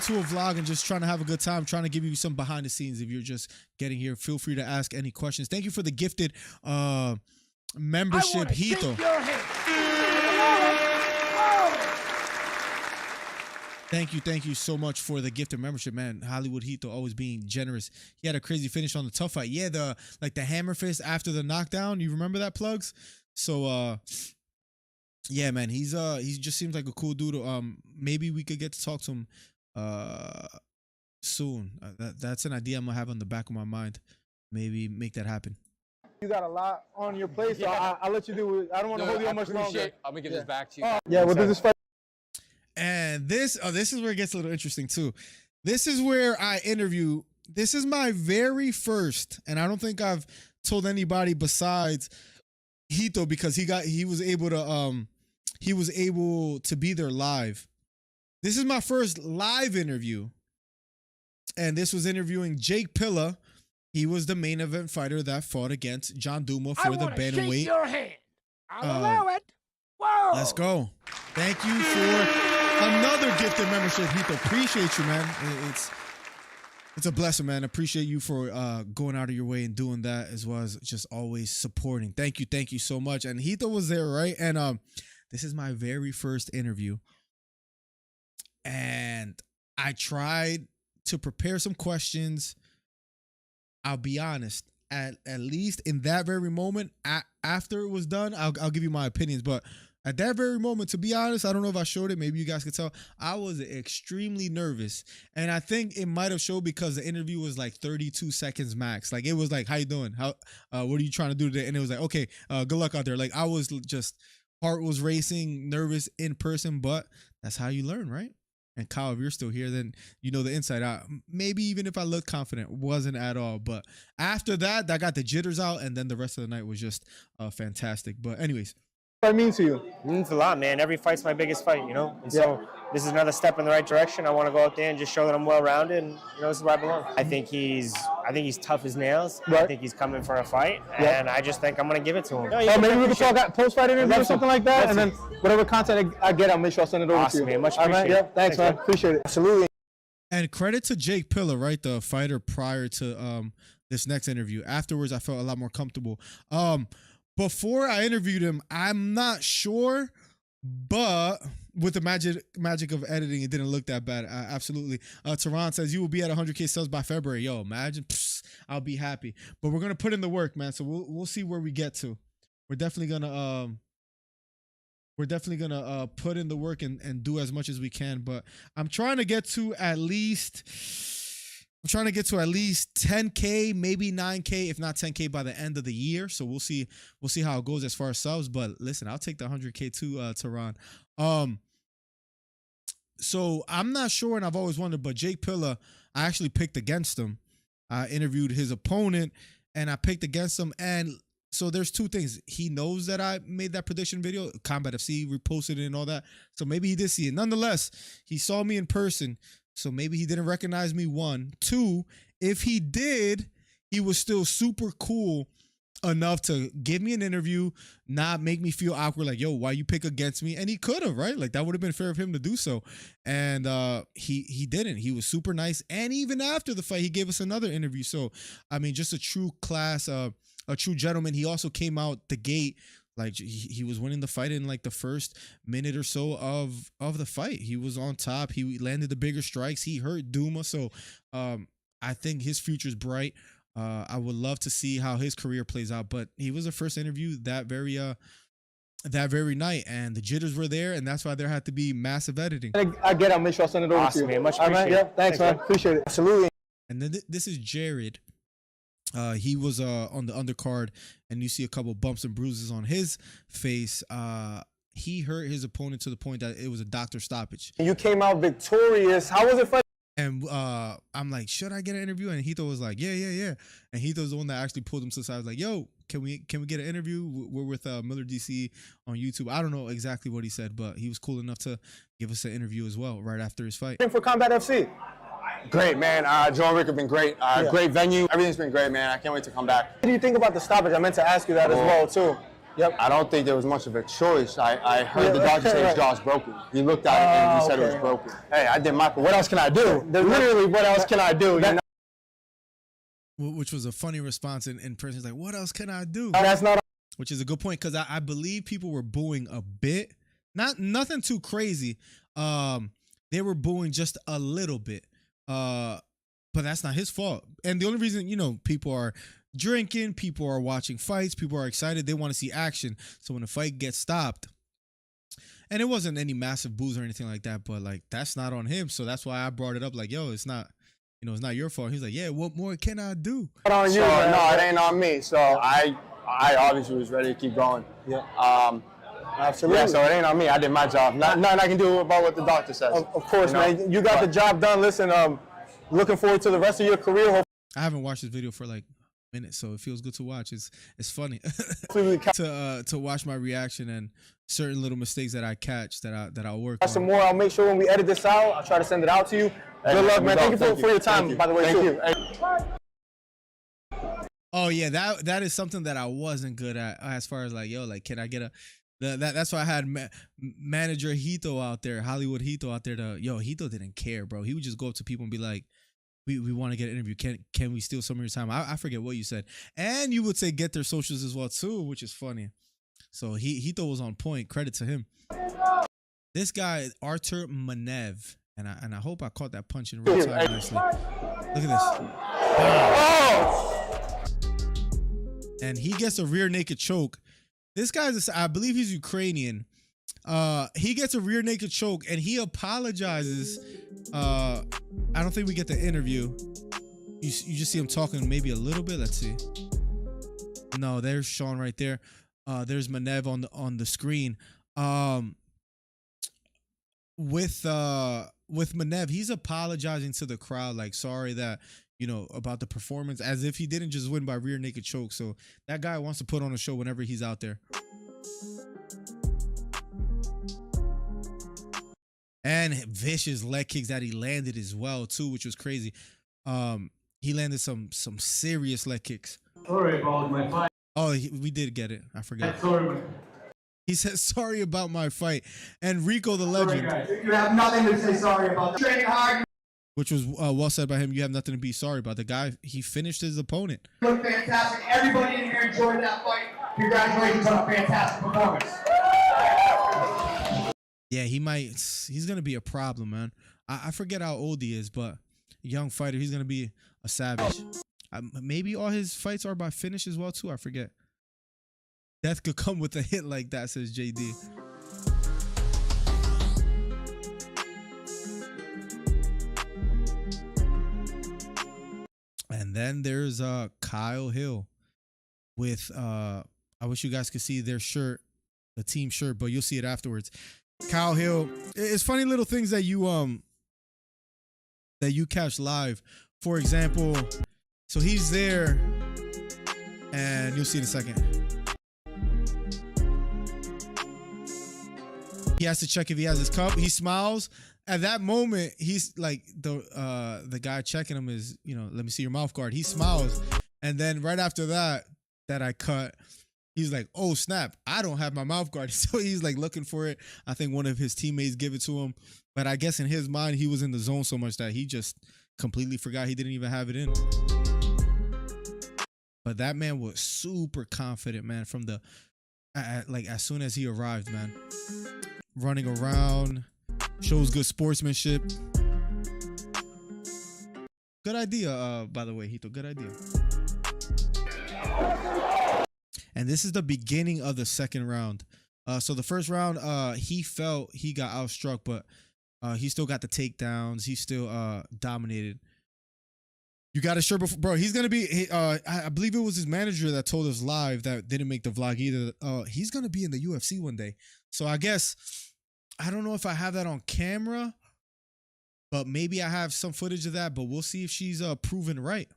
Speaker 2: to a vlog and just trying to have a good time, trying to give you some behind the scenes. If you're just getting here, feel free to ask any questions. Thank you for the gifted membership, Hito. Thank you so much for the gifted membership, man. Hollywood Hito always being generous. He had a crazy finish on the tough fight. Yeah, the hammer fist after the knockdown. You remember that, Plugs? So yeah, man, he just seems like a cool dude. Maybe we could get to talk to him soon. That's an idea I'm gonna have on the back of my mind. Maybe make that happen.
Speaker 1: You got a lot on your plate, so I'll let you do it. I don't want to hold you on much longer.
Speaker 5: I'm gonna give this back to you.
Speaker 1: Yeah, well, this is fight.
Speaker 2: And this is where it gets a little interesting too. This is where I interview. This is my very first, and I don't think I've told anybody besides Hito, because he was able to be there live. This is my first live interview, and this was interviewing Jake Pilla. He was the main event fighter that fought against John Duma for the bantamweight.
Speaker 7: Your hand. I'll allow it. Whoa!
Speaker 2: Let's go. Thank you for another gifted membership, Hito. Appreciate you, man. It's a blessing, man. Appreciate you for going out of your way and doing that, as well as just always supporting. Thank you so much. And Hito was there, right? And this is my very first interview, and I tried to prepare some questions. I'll be honest, at least in that very moment, after it was done, I'll give you my opinions, but at that very moment, to be honest, I don't know if I showed it. Maybe you guys could tell. I was extremely nervous. And I think it might have showed because the interview was like 32 seconds max. Like, it was like, how you doing? What are you trying to do today? And it was like, okay, good luck out there. Like, I was just, heart was racing, nervous in person, but that's how you learn, right? And Kyle, if you're still here, then you know the inside out. Maybe even if I look confident, wasn't at all. But after that, I got the jitters out, and then the rest of the night was just fantastic. But anyways.
Speaker 1: What does that mean to you?
Speaker 8: It means a lot, man. Every fight's my biggest fight, And so this is another step in the right direction. I want to go out there and just show that I'm well-rounded, and this is where I belong. I think he's tough as nails.
Speaker 1: Right.
Speaker 8: I think he's coming for a fight, and I just think I'm going to give it to him.
Speaker 1: Maybe we can talk at post-fight interview or something like that, and then whatever content I get, I'll make sure I'll send it over to you.
Speaker 8: Awesome, man. Much
Speaker 1: All right,
Speaker 8: appreciated.
Speaker 1: Thanks, man. Appreciate it. Absolutely.
Speaker 2: And credit to Jake Pilla, right? The fighter prior to this next interview. Afterwards, I felt a lot more comfortable. Before I interviewed him, I'm not sure, but with the magic of editing, it didn't look that bad. Absolutely. Teron says you will be at 100K subs by February. Yo, imagine. I'll be happy. But we're gonna put in the work, man. So we'll see where we get to. We're definitely gonna put in the work and do as much as we can. But I'm trying to get to at least 10K, maybe 9K, if not 10K by the end of the year. So we'll see how it goes as far as subs. But listen, I'll take the 100K too, Tehran. So I'm not sure, and I've always wondered, but Jake Pilla, I actually picked against him. I interviewed his opponent, and I picked against him. And so there's two things. He knows that I made that prediction video. Combat FC reposted it and all that. So maybe he did see it. Nonetheless, he saw me in person. So maybe he didn't recognize me, one. Two, if he did, he was still super cool enough to give me an interview, not make me feel awkward, like, yo, why you pick against me? And he could have, right? Like, that would have been fair of him to do so. And he didn't. He was super nice. And even after the fight, he gave us another interview. So, I mean, just a true class, a true gentleman. He also came out the gate like he was winning the fight in like the first minute or so of the fight. He was on top. He landed the bigger strikes. He hurt Duma. So I think his future's bright. I would love to see how his career plays out, but he was the first interview that very night, and the jitters were there, and that's why there had to be massive editing.
Speaker 1: I get it. I'll make sure I send it over
Speaker 8: Awesome,
Speaker 1: to you.
Speaker 8: man. Much
Speaker 1: All right,
Speaker 8: appreciated.
Speaker 1: yeah, thanks, man. Appreciate it. Absolutely.
Speaker 2: And then this is Jared. He was on the undercard, and you see a couple bumps and bruises on his face. He hurt his opponent to the point that it was a doctor stoppage.
Speaker 1: You came out victorious. How was it for?
Speaker 2: And I'm like, should I get an interview? And Hito was like, yeah. And Hito's the one that actually pulled him to the side. I was like, yo, can we get an interview? We're with Miller DC on YouTube. I don't know exactly what he said, but he was cool enough to give us an interview as well right after his fight.
Speaker 1: For Combat FC.
Speaker 9: Great, man. Joe and Rick have been great. Great venue. Everything's been great, man. I can't wait to come back.
Speaker 1: What do you think about the stoppage? I meant to ask you that as well, too. Yep.
Speaker 9: I don't think there was much of a choice. I heard the doctor say his jaw's broken. He looked at it and he said it was broken. Hey, I did my part. What else can I do? Literally, what else can I do? You know?
Speaker 2: Which was a funny response in person. He's like, what else can I do?
Speaker 1: That's not.
Speaker 2: Which is a good point, because I believe people were booing a bit. Nothing too crazy. They were booing just a little bit. But that's not his fault. And the only reason, people are drinking, people are watching fights, people are excited, they want to see action. So when a fight gets stopped, and it wasn't any massive boos or anything like that, but like that's not on him. So that's why I brought it up, like, yo, it's not your fault. He's like, yeah, what more can I do?
Speaker 9: No, it ain't on me. So I obviously was ready to keep going.
Speaker 1: Yeah.
Speaker 9: Absolutely. Yeah, so it ain't on me. I did my job. Nothing I can do about what the doctor says.
Speaker 1: Of course, man. You got the job done. Listen, looking forward to the rest of your career.
Speaker 2: I haven't watched this video for like minutes, so it feels good to watch. It's funny to watch my reaction and certain little mistakes that I catch that I'll work on.
Speaker 1: Some more. I'll make sure when we edit this out, I'll try to send it out to you. Good luck, man. Thank you for your time, by the way, too.
Speaker 2: Oh yeah, that is something that I wasn't good at, as far as like, yo, like, can I get a that's why I had manager Hito out there, Hollywood Hito out there. Hito didn't care, bro. He would just go up to people and be like, we want to get an interview. Can we steal some of your time? I forget what you said. And you would say get their socials as well too, which is funny. So Hito was on point. Credit to him. This guy, Artur Manev, and I hope I caught that punch in real time nicely. Look at this. And he gets a rear naked choke. This guy's, I believe he's Ukrainian. He gets a rear naked choke and he apologizes. I don't think we get the interview. You just see him talking maybe a little bit. Let's see. No, there's Sean right there. There's Manev on the screen. With Manev, he's apologizing to the crowd, like, sorry that, about the performance, as if he didn't just win by rear naked choke. So that guy wants to put on a show whenever he's out there. And vicious leg kicks that he landed as well too, which was crazy. He landed some serious leg kicks.
Speaker 10: Sorry about my fight.
Speaker 2: Oh, we did get it. I forgot.
Speaker 10: Sorry.
Speaker 2: He said sorry about my fight. And Rico the Legend.
Speaker 10: Sorry, guys. You have nothing to say sorry about. Training hard.
Speaker 2: Which was well said by him. You have nothing to be sorry about. The guy, he finished his opponent.
Speaker 10: You look fantastic. Everybody in here enjoyed that fight. Congratulations on a fantastic performance.
Speaker 2: Yeah, he's going to be a problem, man. I forget how old he is, but young fighter, he's going to be a savage. Maybe all his fights are by finish as well too. I forget. Death could come with a hit like that, says JD. And then there's Kyle Hill with I wish you guys could see their shirt, the team shirt, but you'll see it afterwards. Kyle Hill, it's funny little things that you catch live. For example, so he's there, and you'll see in a second. He has to check if he has his cup. He smiles. At that moment, he's like the guy checking him is, let me see your mouth guard. He smiles, and then right after that I cut, he's like, oh snap, I don't have my mouth guard. So he's like looking for it. I think one of his teammates give it to him, but I guess in his mind he was in the zone so much that he just completely forgot he didn't even have it in. But that man was super confident, man, from the like as soon as he arrived, man. Running around, shows good sportsmanship. Good idea, by the way, Hito. Good idea. And this is the beginning of the second round. So the first round, he felt he got outstruck, but he still got the takedowns. He still dominated. You got a shirt before, bro. He's gonna be. I believe it was his manager that told us live that didn't make the vlog either. He's gonna be in the UFC one day. So I guess I don't know if I have that on camera, but maybe I have some footage of that. But we'll see if she's proven right.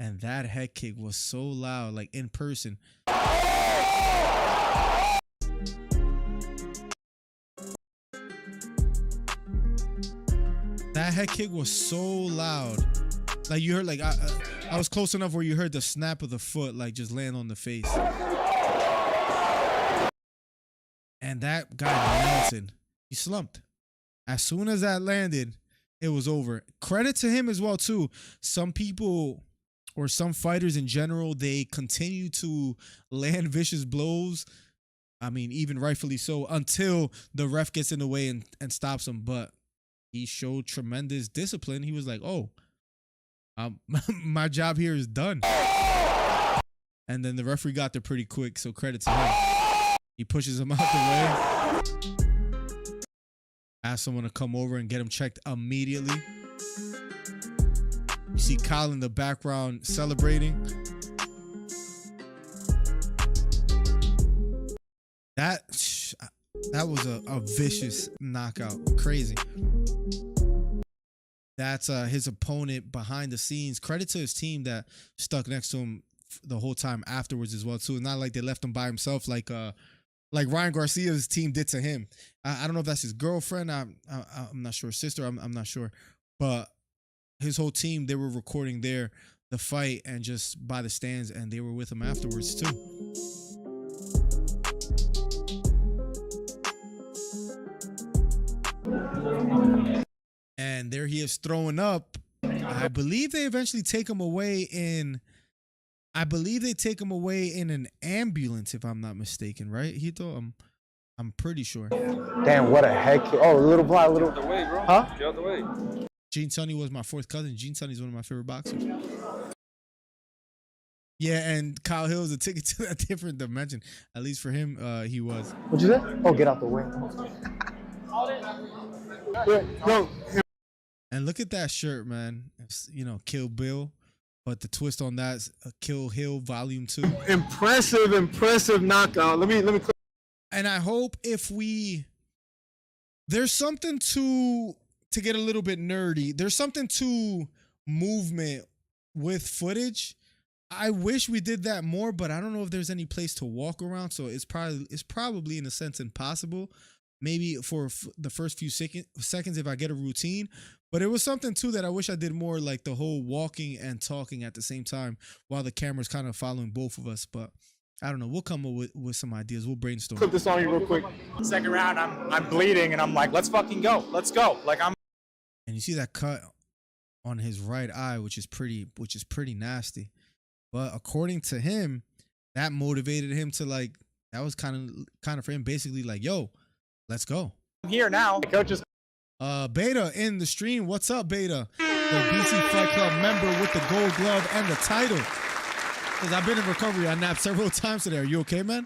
Speaker 2: And that head kick was so loud, like in person. That head kick was so loud. Like you heard, like I was close enough where you heard the snap of the foot, like just land on the face. And that guy melted. He slumped. As soon as that landed, it was over. Credit to him as well, too. Some people, or some fighters in general, they continue to land vicious blows. I mean, even rightfully so, until the ref gets in the way and stops him. But he showed tremendous discipline. He was like, oh, my job here is done. And then the referee got there pretty quick, so credit to him. He pushes him out the way. Asks someone to come over and get him checked immediately. You see Kyle in the background celebrating. That was a vicious knockout. Crazy. That's his opponent behind the scenes. Credit to his team that stuck next to him the whole time afterwards as well too. It's not like they left him by himself like Ryan Garcia's team did to him. I don't know if that's his girlfriend. I'm not sure. Sister, I'm not sure. But his whole team, they were recording the fight and just by the stands, and they were with him afterwards too. And there he is throwing up. I believe they eventually take him away in an ambulance, if I'm not mistaken, right, Hito? I'm pretty sure.
Speaker 1: Damn, what a heck. Oh, little blind, little.
Speaker 3: Get out the way, bro.
Speaker 1: Huh?
Speaker 3: Get out the way.
Speaker 2: Gene Tunney was my fourth cousin. Gene Tunney's one of my favorite boxers. Yeah, and Kyle Hill is a ticket to that different dimension. At least for him, he was.
Speaker 1: What'd you say? Oh, get out the way. No.
Speaker 2: And look at that shirt, man. It's, Kill Bill. But the twist on that is a Kill Hill Volume 2.
Speaker 1: Impressive knockout. Let me.
Speaker 2: And I hope there's something to get a little bit nerdy. There's something to movement with footage. I wish we did that more, but I don't know if there's any place to walk around. So it's probably in a sense impossible. Maybe for the first few seconds if I get a routine. But it was something too that I wish I did more, like the whole walking and talking at the same time while the camera's kind of following both of us. But I don't know. We'll come up with some ideas. We'll brainstorm.
Speaker 1: Put this on you real quick.
Speaker 11: Second round, I'm bleeding, and I'm like, let's fucking go. Let's go.
Speaker 2: And you see that cut on his right eye, which is pretty nasty. But according to him, that motivated him to that was kind of for him basically like, yo, let's go.
Speaker 11: I'm here now.
Speaker 1: Coach is
Speaker 2: Beta in the stream. What's up, Beta? The BC Fight Club member with the gold glove and the title. Because I've been in recovery. I napped several times today. Are you okay, man?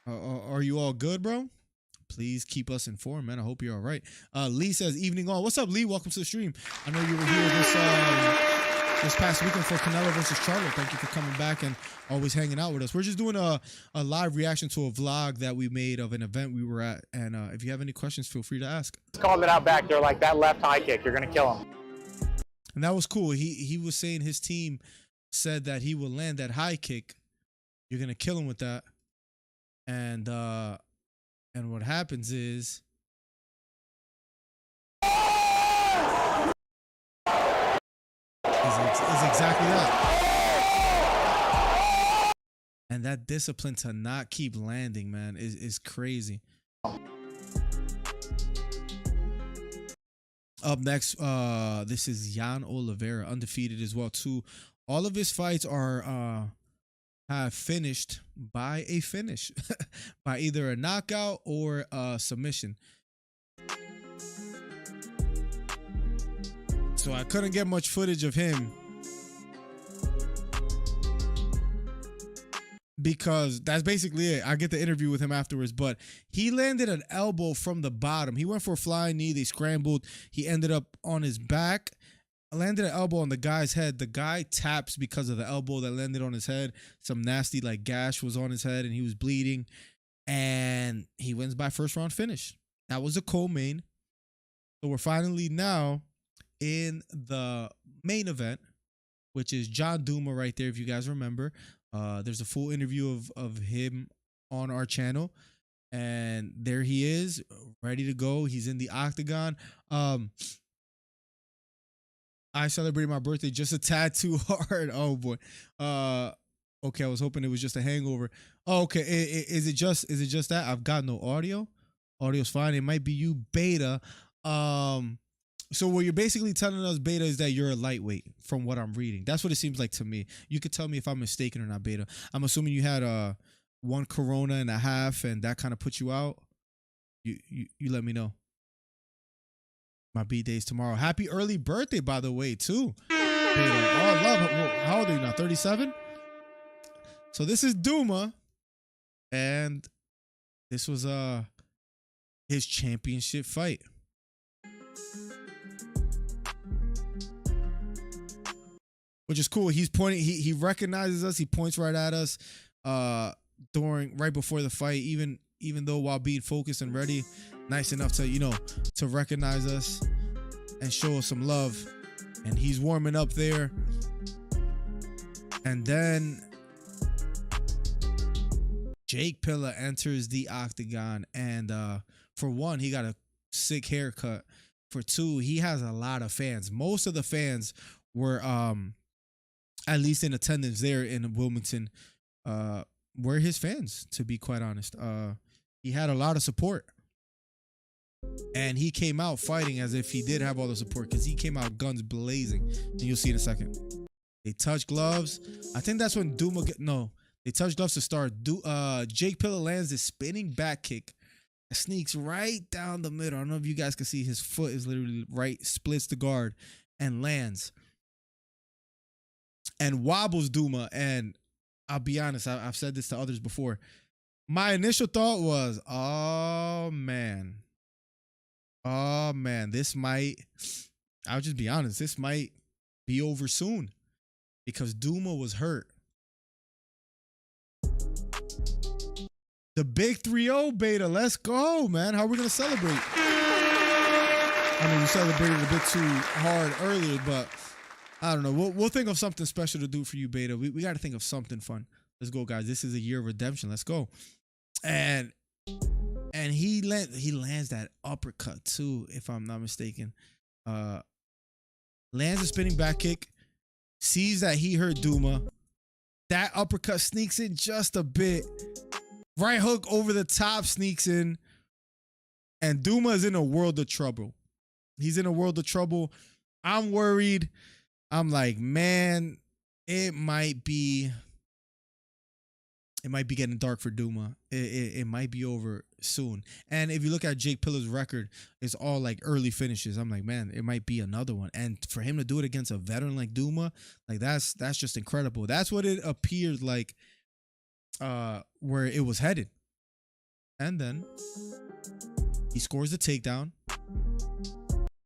Speaker 2: Are you all good, bro? Please keep us informed, man. I hope you're all right. Lee says, evening all. What's up, Lee? Welcome to the stream. I know you were here this past weekend for Canelo versus Charlo. Thank you for coming back and always hanging out with us. We're just doing a live reaction to a vlog that we made of an event we were at. And if you have any questions, feel free to ask.
Speaker 11: Called it out back. They're like, that left high kick, you're going to kill him.
Speaker 2: And that was cool. He was saying his team said that he will land that high kick. You're going to kill him with that. And what happens is exactly that. And that discipline to not keep landing, man, is crazy. Up next, this is Jan Oliveira, undefeated as well too. All of his fights are have finished by a finish, by either a knockout or a submission. So I couldn't get much footage of him because that's basically it. I get the interview with him afterwards, but he landed an elbow from the bottom. He went for a flying knee. They scrambled. He ended up on his back, landed an elbow on the guy's head. The guy taps because of the elbow that landed on his head. Some nasty like gash was on his head and he was bleeding, and he wins by first round finish. That was a co-main. So we're finally now in the main event, which is John Duma right there. If you guys remember, there's a full interview of him on our channel, and there he is, ready to go. He's in the octagon. I celebrated my birthday just a tad too hard. Oh boy. Okay, I was hoping it was just a hangover. Oh, okay. Is it just that? I've got no audio. Audio's fine. It might be you, Beta. So what you're basically telling us, Beta, is that you're a lightweight from what I'm reading. That's what it seems like to me. You could tell me if I'm mistaken or not, Beta. I'm assuming you had one Corona and a half and that kind of put you out. You let me know. My B-day's tomorrow. Happy early birthday, by the way, too. Beta. Oh, I love it. How old are you now? 37? So this is Duma. And this was his championship fight. Which is cool. He's pointing. He recognizes us. He points right at us right before the fight. Even though while being focused and ready, nice enough to to recognize us and show us some love. And he's warming up there. And then Jake Pilla enters the octagon, and for one, he got a sick haircut. For two, he has a lot of fans. Most of the fans were at least in attendance there in Wilmington, were his fans, to be quite honest. He had a lot of support. And he came out fighting as if he did have all the support, because he came out guns blazing. And you'll see in a second. They touch gloves. I think that's when Duma they touch gloves to start. Jake Pilla lands this spinning back kick. Sneaks right down the middle. I don't know if you guys can see, his foot is literally right, splits the guard and lands. And wobbles Duma. And I'll be honest, I've said this to others before. My initial thought was, oh man, this might, I'll just be honest, this might be over soon, because Duma was hurt. The big 3-0, Beta. Let's go, man. How are we going to celebrate? I mean, we celebrated a bit too hard earlier, but I don't know. We'll think of something special to do for you, Beta. We got to think of something fun. Let's go, guys. This is a year of redemption. Let's go. And he lands that uppercut too, if I'm not mistaken. Lands a spinning back kick. Sees that he hurt Duma. That uppercut sneaks in just a bit. Right hook over the top sneaks in. And Duma is in a world of trouble. He's in a world of trouble. I'm worried. I'm like, man, it might be getting dark for Duma. It might be over soon. And if you look at Jake Pilla's record, it's all like early finishes. I'm like, man, it might be another one. And for him to do it against a veteran like Duma, like that's just incredible. That's what it appeared like where it was headed. And then he scores the takedown.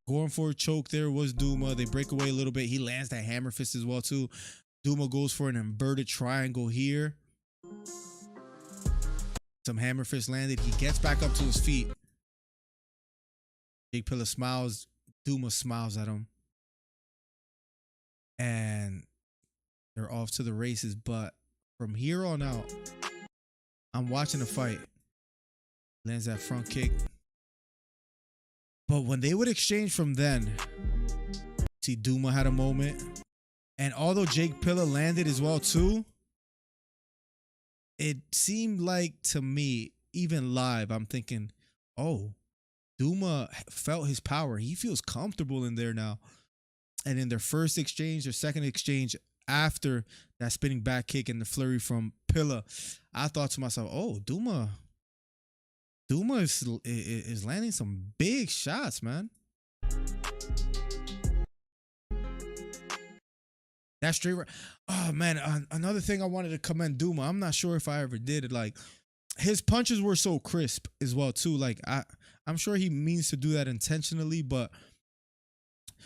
Speaker 2: Going for a choke there was Duma. They break away a little bit. He lands that hammer fist as well too. Duma goes for an inverted triangle here. Some hammer fist landed. He gets back up to his feet. Jake Pilla smiles. Duma smiles at him. And they're off to the races. But from here on out, I'm watching the fight. Lands that front kick. But when they would exchange from then, see Duma had a moment. And although Jake Pilla landed as well too, it seemed like to me, even live, I'm thinking, oh, Duma felt his power. He feels comfortable in there now. And in their first exchange, their second exchange, after that spinning back kick and the flurry from Pilla, I thought to myself, oh, Duma is landing some big shots, man. That straight right. Oh man, another thing I wanted to commend Duma. I'm not sure if I ever did it. Like his punches were so crisp as well too. Like I'm sure he means to do that intentionally, but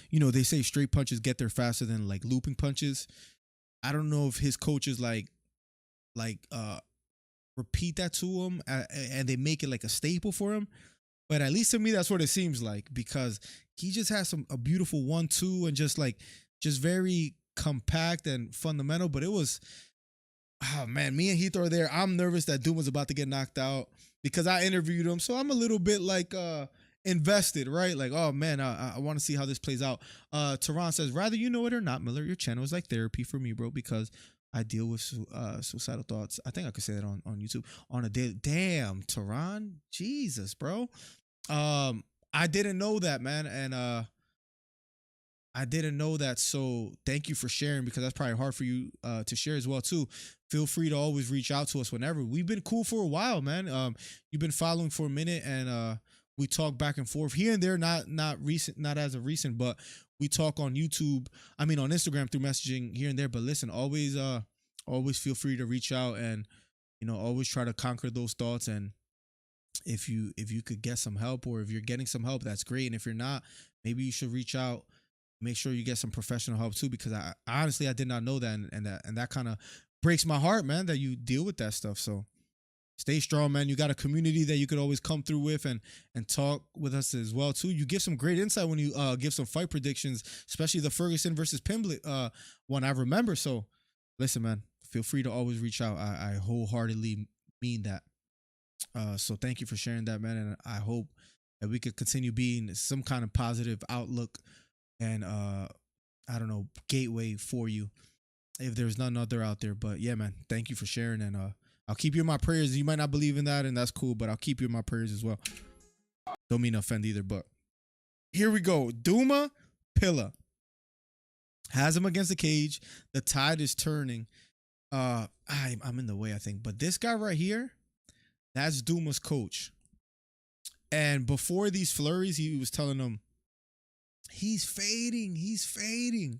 Speaker 2: you know, they say straight punches get there faster than like looping punches. I don't know if his coaches like repeat that to him and they make it like a staple for him. But at least to me, that's what it seems like, because he just has a beautiful 1-2 and just very compact and fundamental. But it was, oh man, me and Heath are there. I'm nervous that Duma's about to get knocked out because I interviewed him. So I'm a little bit like invested, right? Like, oh man, I want to see how this plays out. Tehran says, rather you know it or not, Miller, your channel is like therapy for me, bro, because I deal with suicidal thoughts. I think I could say that on YouTube on a daily. Damn, Tehran, Jesus, bro. I didn't know that, man, and I didn't know that. So thank you for sharing, because that's probably hard for you to share as well too. Feel free to always reach out to us whenever. We've been cool for a while, man. You've been following for a minute, and we talk back and forth here and there. Not recent, not as of recent, but we talk on YouTube. I mean, on Instagram through messaging here and there. But listen, always feel free to reach out, and you know, always try to conquer those thoughts. And if you could get some help, or if you're getting some help, that's great. And if you're not, maybe you should reach out. Make sure you get some professional help too, because I honestly did not know that, and that kind of breaks my heart, man, that you deal with that stuff. So stay strong, man. You got a community that you could always come through with and talk with us as well too. You give some great insight when you give some fight predictions, especially the Ferguson versus Pimblett one I remember. So listen, man, feel free to always reach out. I wholeheartedly mean that. So thank you for sharing that, man, and I hope that we could continue being some kind of positive outlook and I don't know, gateway for you, if there's none other out there. But yeah, man, thank you for sharing, and I'll keep you in my prayers. You might not believe in that, and that's cool, but I'll keep you in my prayers as well. Don't mean to offend either, but here we go. Duma Pilla has him against the cage. The tide is turning. I'm in the way, I think, but this guy right here, that's Duma's coach. And before these flurries, he was telling them, he's fading.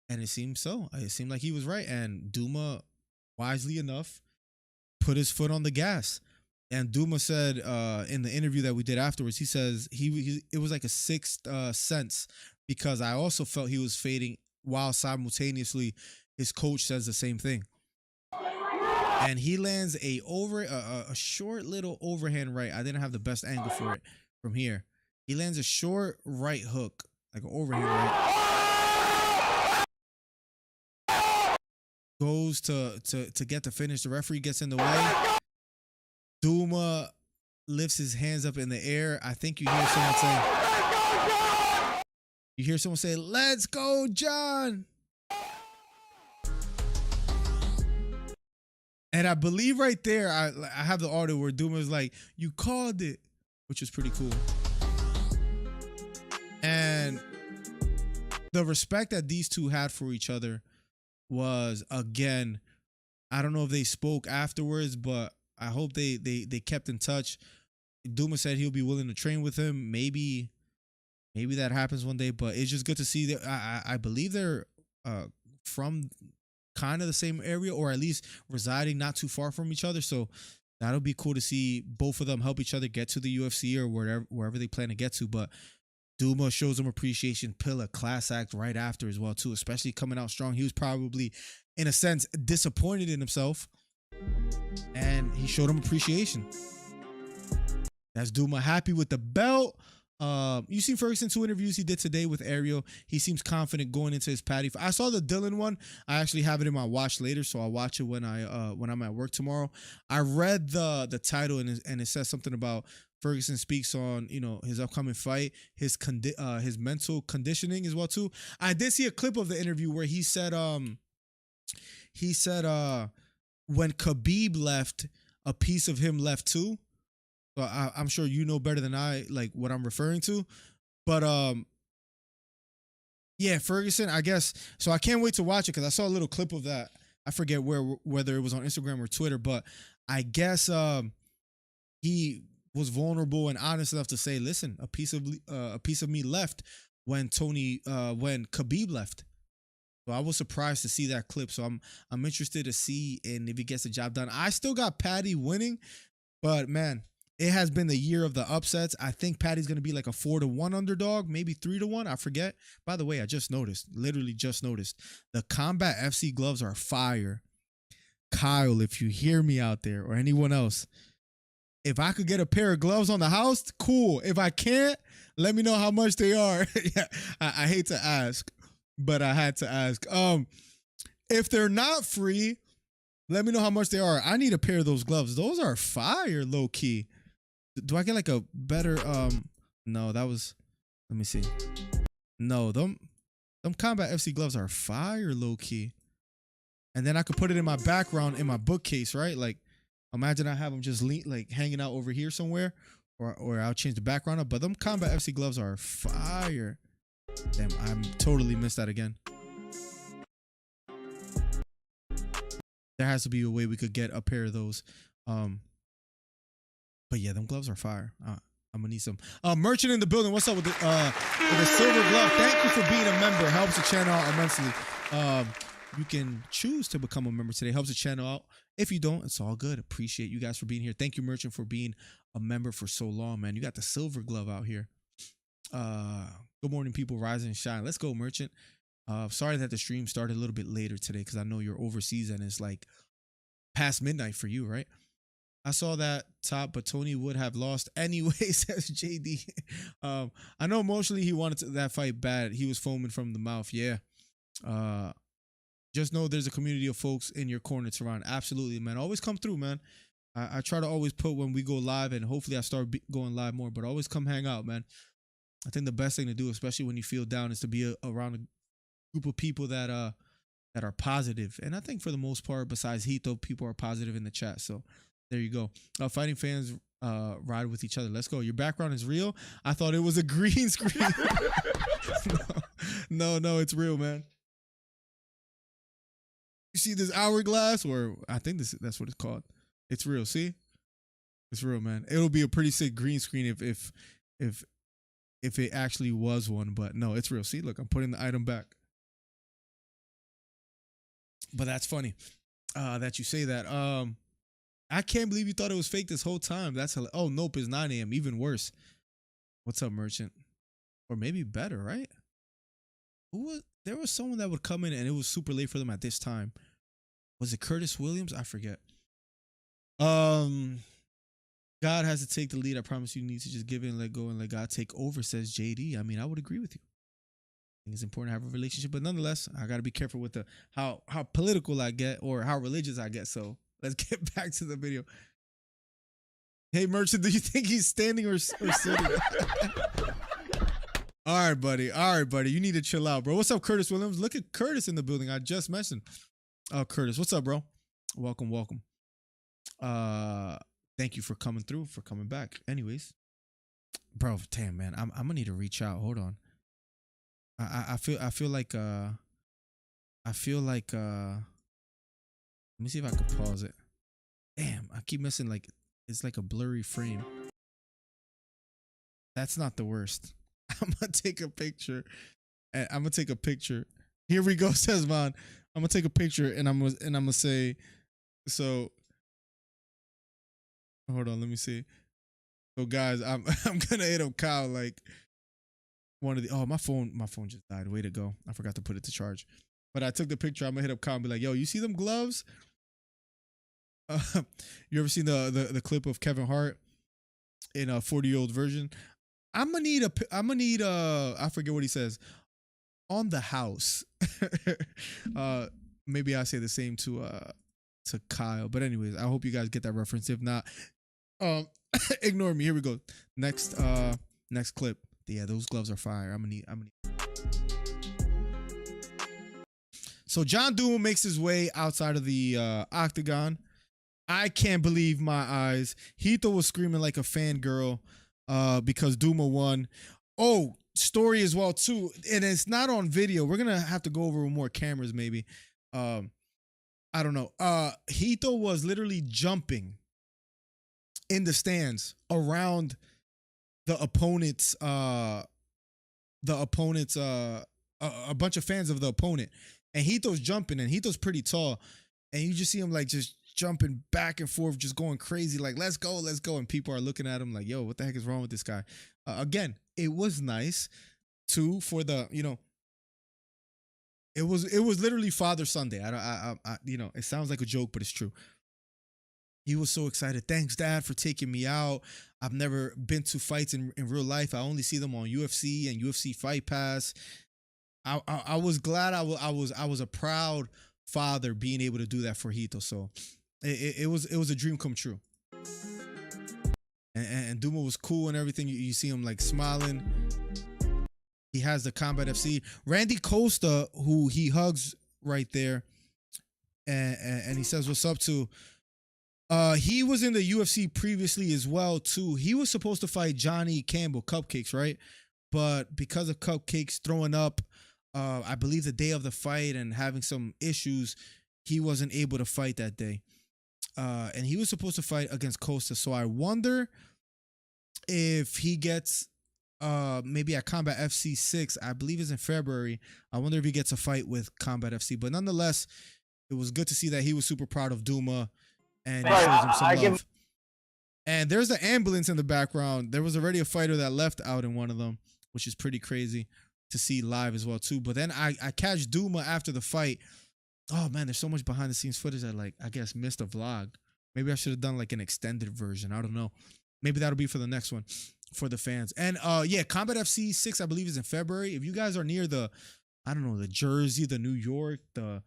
Speaker 2: And it seemed so. It seemed like he was right. And Duma, wisely enough, put his foot on the gas. And Duma said in the interview that we did afterwards, he says it was like a sixth sense, because I also felt he was fading while simultaneously his coach says the same thing. And he lands a short little overhand right. I didn't have the best angle for it from here. He lands a short right hook, like an overhand right. Goes to get the finish. The referee gets in the way. Duma lifts his hands up in the air. I think you hear someone say, "Let's go, John." And I believe right there, I have the audio where Duma is like, "You called it," which is pretty cool. And the respect that these two had for each other was, again, I don't know if they spoke afterwards, but I hope they kept in touch. Duma said he'll be willing to train with him. Maybe that happens one day, but it's just good to see that. I believe they're from kind of the same area, or at least residing not too far from each other. So that'll be cool to see both of them help each other get to the UFC or wherever they plan to get to. But Duma shows him appreciation. Pilla, class act right after as well too, especially coming out strong. He was probably, in a sense, disappointed in himself, and he showed him appreciation. That's Duma happy with the belt. You see Ferguson 2 interviews he did today with Ariel. He seems confident going into his patty. I saw the Dylan one. I actually have it in my watch later, so I'll watch it when I'm at work tomorrow. I read the title and it says something about Ferguson speaks on his upcoming fight, his mental conditioning as well too. I did see a clip of the interview where he said when Khabib left, a piece of him left too. So I'm sure you know better than I like what I'm referring to, but yeah, Ferguson, I guess. So I can't wait to watch it because I saw a little clip of that. I forget whether it was on Instagram or Twitter, but I guess he was vulnerable and honest enough to say, "Listen, a piece of me left when Khabib left." So I was surprised to see that clip. So I'm interested to see and if he gets the job done. I still got Paddy winning, but man, it has been the year of the upsets. I think Paddy's going to be like a 4-1 underdog, maybe 3-1. I forget. By the way, I just noticed, literally just noticed, the Combat FC gloves are fire. Kyle, if you hear me out there or anyone else, if I could get a pair of gloves on the house, cool. If I can't, let me know how much they are. Yeah, I hate to ask, but I had to ask. If they're not free, let me know how much they are. I need a pair of those gloves. Those are fire, low key. Do I get like a better no, that was, let me see. No, them Combat FC gloves are fire, low key. And then I could put it in my background in my bookcase, right? Like imagine I have them just like hanging out over here somewhere, or I'll change the background up. But them Combat FC gloves are fire. Damn, I'm totally missed that again. There has to be a way we could get a pair of those. But yeah, them gloves are fire. I'm gonna need some. Merchant in the building. What's up with the silver glove? Thank you for being a member. It helps the channel out immensely. You can choose to become a member today. It helps the channel out. If you don't, it's all good. Appreciate you guys for being here. Thank you, Merchant, for being a member for so long, man. You got the silver glove out here. Good morning, people. Rise and shine. Let's go, Merchant. Sorry that the stream started a little bit later today because I know you're overseas and it's like past midnight for you, right? I saw that top, but Tony would have lost anyway, says JD. I know emotionally he wanted that fight bad. He was foaming from the mouth. Yeah. Just know there's a community of folks in your corner, Tehran. Absolutely, man. Always come through, man. I try to always put when we go live, and hopefully I start going live more, but always come hang out, man. I think the best thing to do, especially when you feel down, is to be around a group of people that are positive. And I think for the most part, besides Heath, though, people are positive in the chat. So there you go. Fighting fans ride with each other. Let's go. Your background is real. I thought it was a green screen. No, it's real, man. You see this hourglass, or I think that's what it's called. It's real. See, it's real, man. It'll be a pretty sick green screen if it actually was one, but no, it's real. See, look, I'm putting the item back. But that's funny that you say that. I can't believe you thought it was fake this whole time. That's oh nope, it's 9 a.m. Even worse. What's up, Merchant? Or maybe better, right? There was someone that would come in and it was super late for them at this time. Was it Curtis Williams? I forget. God has to take the lead. I promise you need to just give in, let go, and let God take over, says JD. I mean, I would agree with you. I think it's important to have a relationship, but nonetheless, I got to be careful with how political I get or how religious I get. So let's get back to the video. Hey, Merchant, do you think he's standing or sitting? All right, buddy. You need to chill out, bro. What's up, Curtis Williams? Look at Curtis in the building. I just mentioned. Curtis, what's up, bro? Welcome. Thank you for coming through, for coming back. Anyways, bro, damn, man, I'm gonna need to reach out. Hold on. I feel like let me see if I can pause it. Damn, I keep missing like it's like a blurry frame. That's not the worst. I'm gonna take a picture. And I'm gonna take a picture. Here we go, says Vaughn. I'm gonna take a picture and I'm gonna say, so hold on, let me see. So guys, I'm gonna hit up Kyle like one of the my phone just died. Way to go. I forgot to put it to charge. But I took the picture. I'm gonna hit up Kyle and be like, yo, you see them gloves? You ever seen the clip of Kevin Hart in a 40-year-old version? I'm gonna need I forget what he says. On the house. Maybe I say the same to Kyle. But anyways, I hope you guys get that reference. If not, ignore me. Here we go. Next clip. Yeah, those gloves are fire. I'm gonna need. So John Duma makes his way outside of the octagon. I can't believe my eyes. Hito was screaming like a fangirl because Duma won. Oh, story as well too, and it's not on video. We're gonna have to go over with more cameras maybe. I don't know. Hito was literally jumping in the stands around the opponent's a bunch of fans of the opponent, and Hito's jumping, and Hito's pretty tall, and you just see him like just jumping back and forth, just going crazy, like let's go, and people are looking at him like, yo, what the heck is wrong with this guy? Again, it was nice too for the, it was literally Father Sunday. I it sounds like a joke, but it's true. He was so excited. Thanks, Dad, for taking me out. I've never been to fights in real life. I only see them on UFC and UFC Fight Pass. I was glad I was a proud father being able to do that for Hito. So it was a dream come true. And Duma was cool and everything. You see him like smiling. He has the Combat FC. Randy Costa, who he hugs right there, and he says what's up to. He was in the UFC previously as well too. He was supposed to fight Johnny Campbell, Cupcakes, right? But because of Cupcakes throwing up, I believe the day of the fight and having some issues, he wasn't able to fight that day. And he was supposed to fight against Costa. So I wonder if he gets maybe at Combat FC 6, I believe is in February. I wonder if he gets a fight with Combat FC. But nonetheless, it was good to see that he was super proud of Duma and he shows him some love. And there's an ambulance in the background. There was already a fighter that left out in one of them, which is pretty crazy to see live as well too. But then I catch Duma after the fight. Oh man, there's so much behind the scenes footage I guess missed a vlog. Maybe I should have done like an extended version. I don't know. Maybe that'll be for the next one for the fans. And yeah, Combat FC 6 I believe is in February. If you guys are near the, I don't know, the Jersey, the New York, the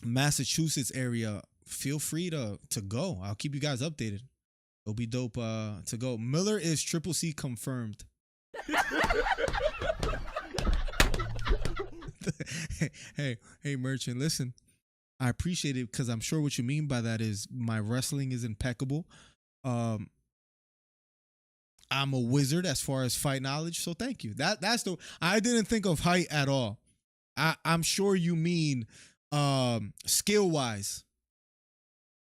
Speaker 2: Massachusetts area, feel free to go. I'll keep you guys updated. It'll be dope to go. Miller is Triple C confirmed. hey Merchant, listen, I appreciate it because I'm sure what you mean by that is my wrestling is impeccable. I'm a wizard as far as fight knowledge, so thank you. That's the, I didn't think of height at all. I'm sure you mean skill wise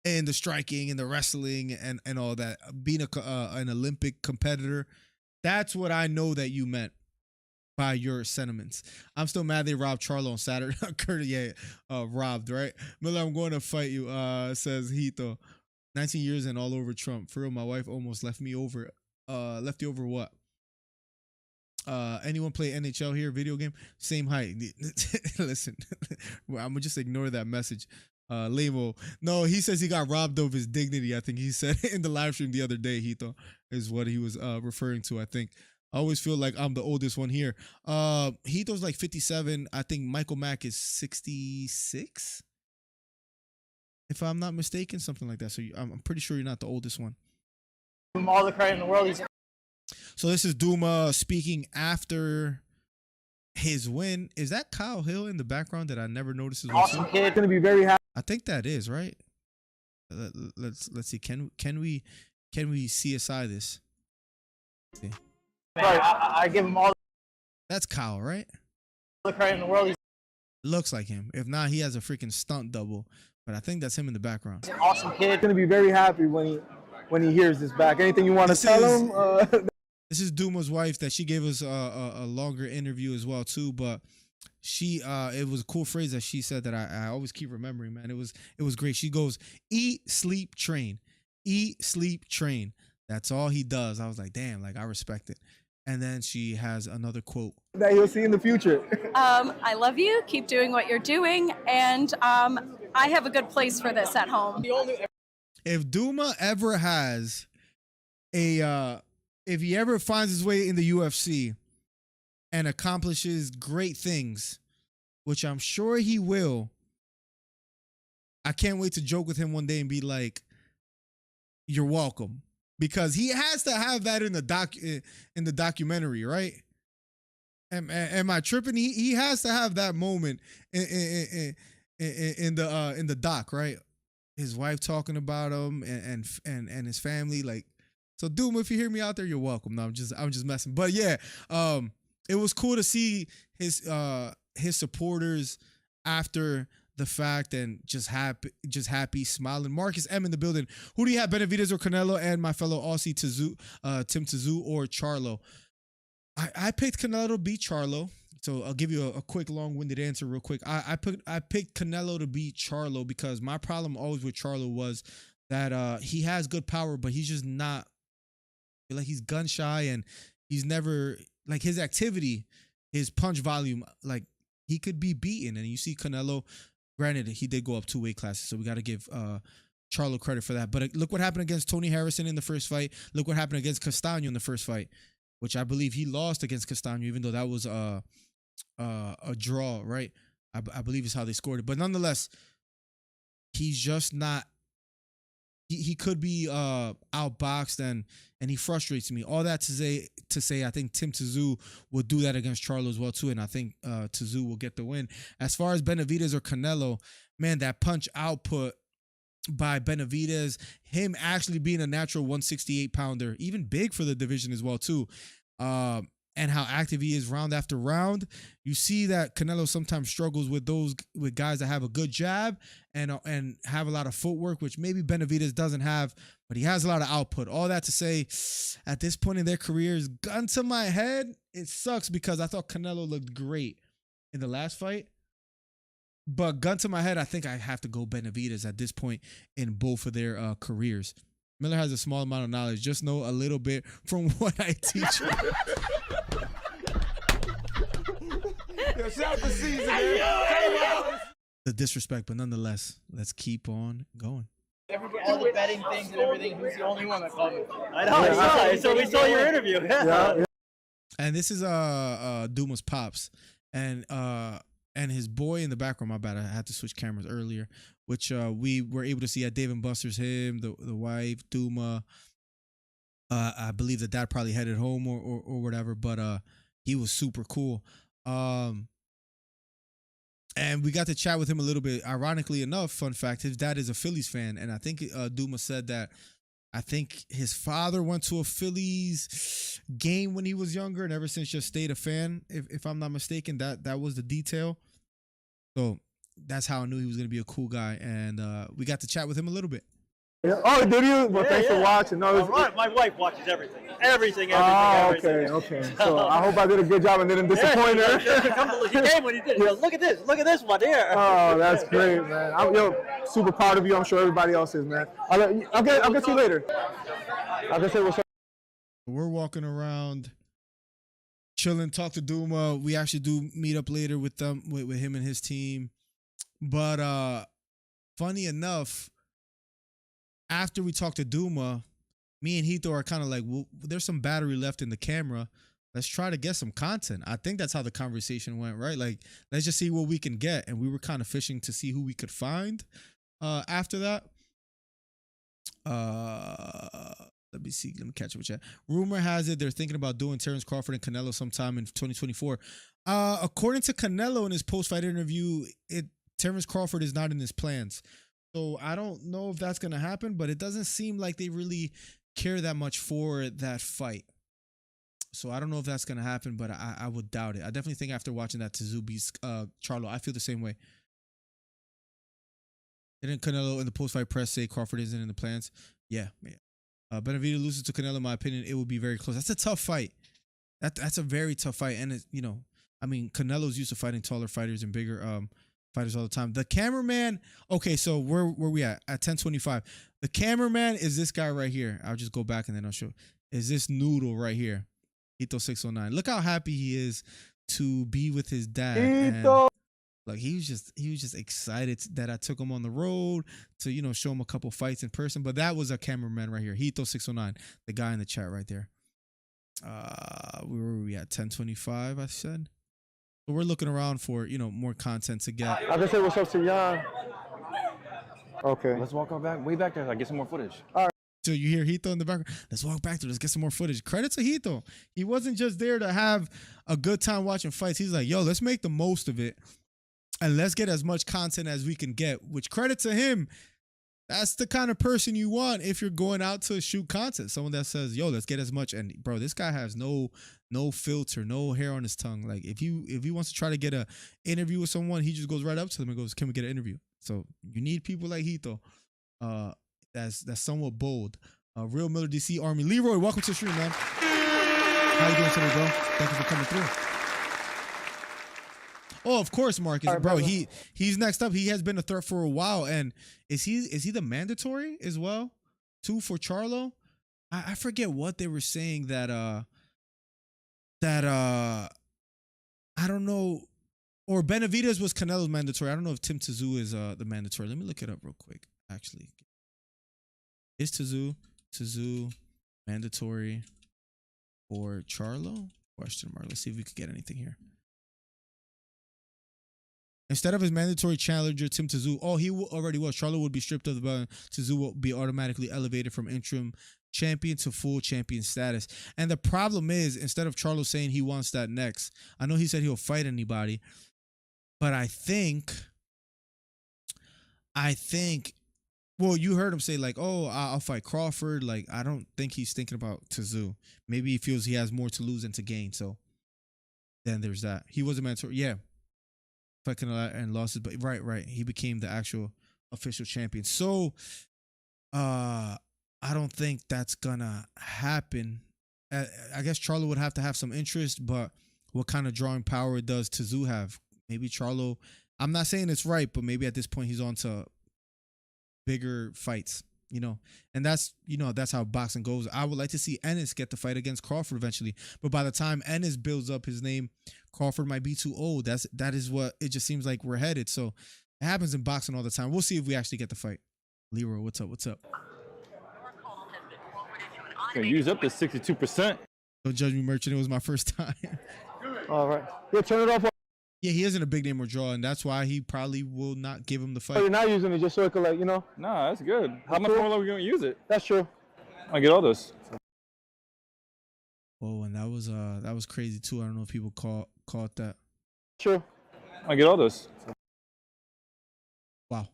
Speaker 2: and the striking and the wrestling and all that, being an Olympic competitor. That's what I know that you meant by your sentiments. I'm still mad they robbed Charlo on Saturday. Robbed, right? Miller, I'm going to fight you, says Hito. 19 years and all over Trump. For real, my wife almost left me over. Left you over what? Anyone play NHL here? Video game? Same height. Listen, I'm gonna just ignore that message. Lamo. No, he says he got robbed of his dignity. I think he said in the live stream the other day, Hito, is what he was referring to, I think. I always feel like I'm the oldest one here. Hito's like 57. I think Michael Mack is 66. If I'm not mistaken, something like that. So I'm pretty sure you're not the oldest one.
Speaker 8: All the credit in the world.
Speaker 2: So this is Duma speaking after his win. Is that Kyle Hill in the background that I never noticed?
Speaker 8: Awesome kid.
Speaker 1: Gonna be very happy.
Speaker 2: I think that is right. Let's see. Can we CSI this? See.
Speaker 8: I give him all
Speaker 2: That's Kyle, right?
Speaker 8: the credit in the world.
Speaker 2: Looks like him. If not, he has a freaking stunt double. but I think that's him in the background.
Speaker 8: He's an awesome kid.
Speaker 1: He's gonna be very happy when he hears this back. Anything you want to tell him?
Speaker 2: This is Duma's wife that she gave us a longer interview as well too, but she it was a cool phrase that she said that I always keep remembering, man. It was great. She goes, "Eat, sleep, train. Eat, sleep, train." That's all he does. I was like, damn, like I respect it. And then she has another quote
Speaker 1: that he'll see in the future.
Speaker 12: I love you. Keep doing what you're doing, and I have a good place for this at home.
Speaker 2: If Duma ever has if he ever finds his way in the UFC and accomplishes great things, which I'm sure he will, I can't wait to joke with him one day and be like, "You're welcome," because he has to have that in the documentary, right? Am I tripping? He has to have that moment in the doc, right? His wife talking about him and his family, like. So Duma, if you hear me out there, you're welcome. No, I'm just messing. But yeah, it was cool to see his supporters after the fact and just happy, smiling. Marcus M in the building. Who do you have, Benavidez or Canelo? And my fellow Aussie Tim Tszyu or Charlo? I picked Canelo to beat Charlo. So I'll give you a quick, long-winded answer real quick. I picked Canelo to beat Charlo because my problem always with Charlo was that he has good power, but he's just not. Like he's gun shy and he's never like his activity, his punch volume, like he could be beaten. And you see Canelo, granted, he did go up 2 weight classes, so we got to give Charlo credit for that. But look what happened against Tony Harrison in the first fight. Look what happened against Castaño in the first fight, which I believe he lost against Castaño, even though that was a draw, right? I believe is how they scored it. But nonetheless, he's just not. He could be outboxed and he frustrates me. All that to say, I think Tim Tszyu will do that against Charlo as well too, and I think Tszyu will get the win. As far as Benavidez or Canelo, man, that punch output by Benavidez, him actually being a natural 168 pounder, even big for the division as well too, and how active he is round after round. You see that Canelo sometimes struggles with guys that have a good jab and have a lot of footwork, which maybe Benavidez doesn't have, but he has a lot of output. All that to say, at this point in their careers, gun to my head, it sucks because I thought Canelo looked great in the last fight. But gun to my head, I think I have to go Benavidez at this point in both of their careers. Miller has a small amount of knowledge. Just know a little bit from what I teach.
Speaker 1: Yo, shout out to Caesar, man.
Speaker 2: The disrespect, but nonetheless, let's keep on going.
Speaker 13: All the betting things and everything. Who's the only one that called it?
Speaker 8: I know, I saw it. So we saw your interview.
Speaker 1: Yeah.
Speaker 2: And this is Duma's pops and his boy in the background. My bad, I had to switch cameras earlier, which we were able to see at Dave and Buster's. Him, the wife, Duma. I believe the dad probably headed home or whatever, but he was super cool. And we got to chat with him a little bit. Ironically enough, fun fact, his dad is a Phillies fan. And I think Duma said that I think his father went to a Phillies game when he was younger and ever since just stayed a fan, if I'm not mistaken. That was the detail. So that's how I knew he was going to be a cool guy. And we got to chat with him a little bit.
Speaker 1: Yeah. Oh, did you? Well, thanks for watching. No,
Speaker 8: My wife watches everything. Everything.
Speaker 1: Okay. So I hope I did a good job and didn't disappoint her.
Speaker 8: He came when he did. He goes, look at this one here.
Speaker 1: Oh, that's great, man. I'm super proud of you. I'm sure everybody else is, man. I'll get you later. I'll just say what's up.
Speaker 2: We're walking around, chilling, talk to Duma. We actually do meet up later with them, with him and his team. But funny enough, after we talked to Duma, me and Hito are kind of like, well, there's some battery left in the camera. Let's try to get some content. I think that's how the conversation went, right? Like, let's just see what we can get. And we were kind of fishing to see who we could find after that. Let me see. Let me catch up with you. Rumor has it they're thinking about doing Terrence Crawford and Canelo sometime in 2024. According to Canelo in his post-fight interview, Terrence Crawford is not in his plans. So I don't know if that's going to happen, but it doesn't seem like they really care that much for that fight. So I don't know if that's going to happen, but I would doubt it. I definitely think after watching that Tszyu beat Charlo, I feel the same way. Didn't Canelo in the post-fight press say Crawford isn't in the plans? Yeah. Benavidez loses to Canelo, in my opinion, it would be very close. That's a tough fight. That's a very tough fight. And, it's, you know, I mean, Canelo's used to fighting taller fighters and bigger fighters all the time. The cameraman, okay, so where we at? At 10:25. The cameraman is this guy right here. I'll just go back and then I'll show. Is this noodle right here. Hito 609. Look how happy he is to be with his dad.
Speaker 1: Hito.
Speaker 2: Like he was just excited that I took him on the road to, you know, show him a couple fights in person. But that was a cameraman right here. Hito 609, the guy in the chat right there. Where were we at? 10:25, I said. So we're looking around for, you know, more content to get.
Speaker 1: I can say what's up to Jan. Okay.
Speaker 3: Let's walk back way back there. Like, get some more footage.
Speaker 1: All right.
Speaker 2: So you hear Hito in the background. Let's walk back there. Let's get some more footage. Credit to Hito. He wasn't just there to have a good time watching fights. He's like, yo, let's make the most of it. And let's get as much content as we can get, which credit to him. That's the kind of person you want if you're going out to shoot content. Someone that says, yo, let's get as much. And bro, this guy has no filter, no hair on his tongue. Like if he wants to try to get a interview with someone, he just goes right up to them and goes, can we get an interview? So you need people like Hito. That's somewhat bold. Real Miller DC Army. Leroy, welcome to the stream, man. How you doing today, bro? Thank you for coming through. Oh, of course, Marcus, right, bro. He's next up. He has been a threat for a while, and is he the mandatory as well, too, for Charlo? I forget what they were saying that I don't know, or Benavidez was Canelo's mandatory. I don't know if Tim Tszyu is the mandatory. Let me look it up real quick. Actually, is Tszyu mandatory for Charlo? Question mark. Let's see if we could get anything here. Instead of his mandatory challenger, Tim Tszyu, he already was. Charlo would be stripped of the belt. Tszyu will be automatically elevated from interim champion to full champion status. And the problem is, instead of Charlo saying he wants that next, I know he said he'll fight anybody, but I think, well, you heard him say like, oh, I'll fight Crawford. Like, I don't think he's thinking about Tszyu. Maybe he feels he has more to lose than to gain. So then there's that. He was a mandatory. Yeah. Fighting and losses, but right. He became the actual official champion. So I don't think that's gonna happen. I guess Charlo would have to have some interest, but what kind of drawing power does Tszyu have? Maybe Charlo, I'm not saying it's right, but maybe at this point he's on to bigger fights, you know, and that's how boxing goes. I would like to see Ennis get the fight against Crawford eventually, but by the time Ennis builds up his name, Crawford might be too old. That is what it just seems like we're headed. So it happens in boxing all the time. We'll see if we actually get the fight. Leroy, what's up?
Speaker 3: Use up to 62%.
Speaker 2: Don't judge me, Merchant. It was my first time.
Speaker 1: All right. Yeah, turn it off.
Speaker 2: Yeah, he isn't a big name or draw, and that's why he probably will not give him the fight.
Speaker 1: Oh, you're not using it just so it could, like, you know?
Speaker 3: Nah, that's good. How much more are we going to use it?
Speaker 1: That's true.
Speaker 3: I get all this.
Speaker 2: Oh, and that was crazy too. I don't know if people caught that.
Speaker 1: True.
Speaker 3: I get all this.
Speaker 2: Wow.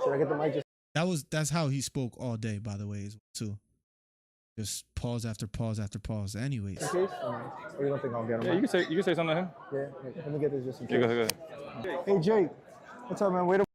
Speaker 1: Should I get the mic?
Speaker 2: That's how he spoke all day, by the way, too. Just pause after pause after pause. Anyways.
Speaker 1: In case? Or you don't think I'll get him?
Speaker 3: Yeah, you can say something to him.
Speaker 1: Yeah, let me get this just in case.
Speaker 3: Yeah, go ahead.
Speaker 1: Hey, Jake. What's up, man? Way to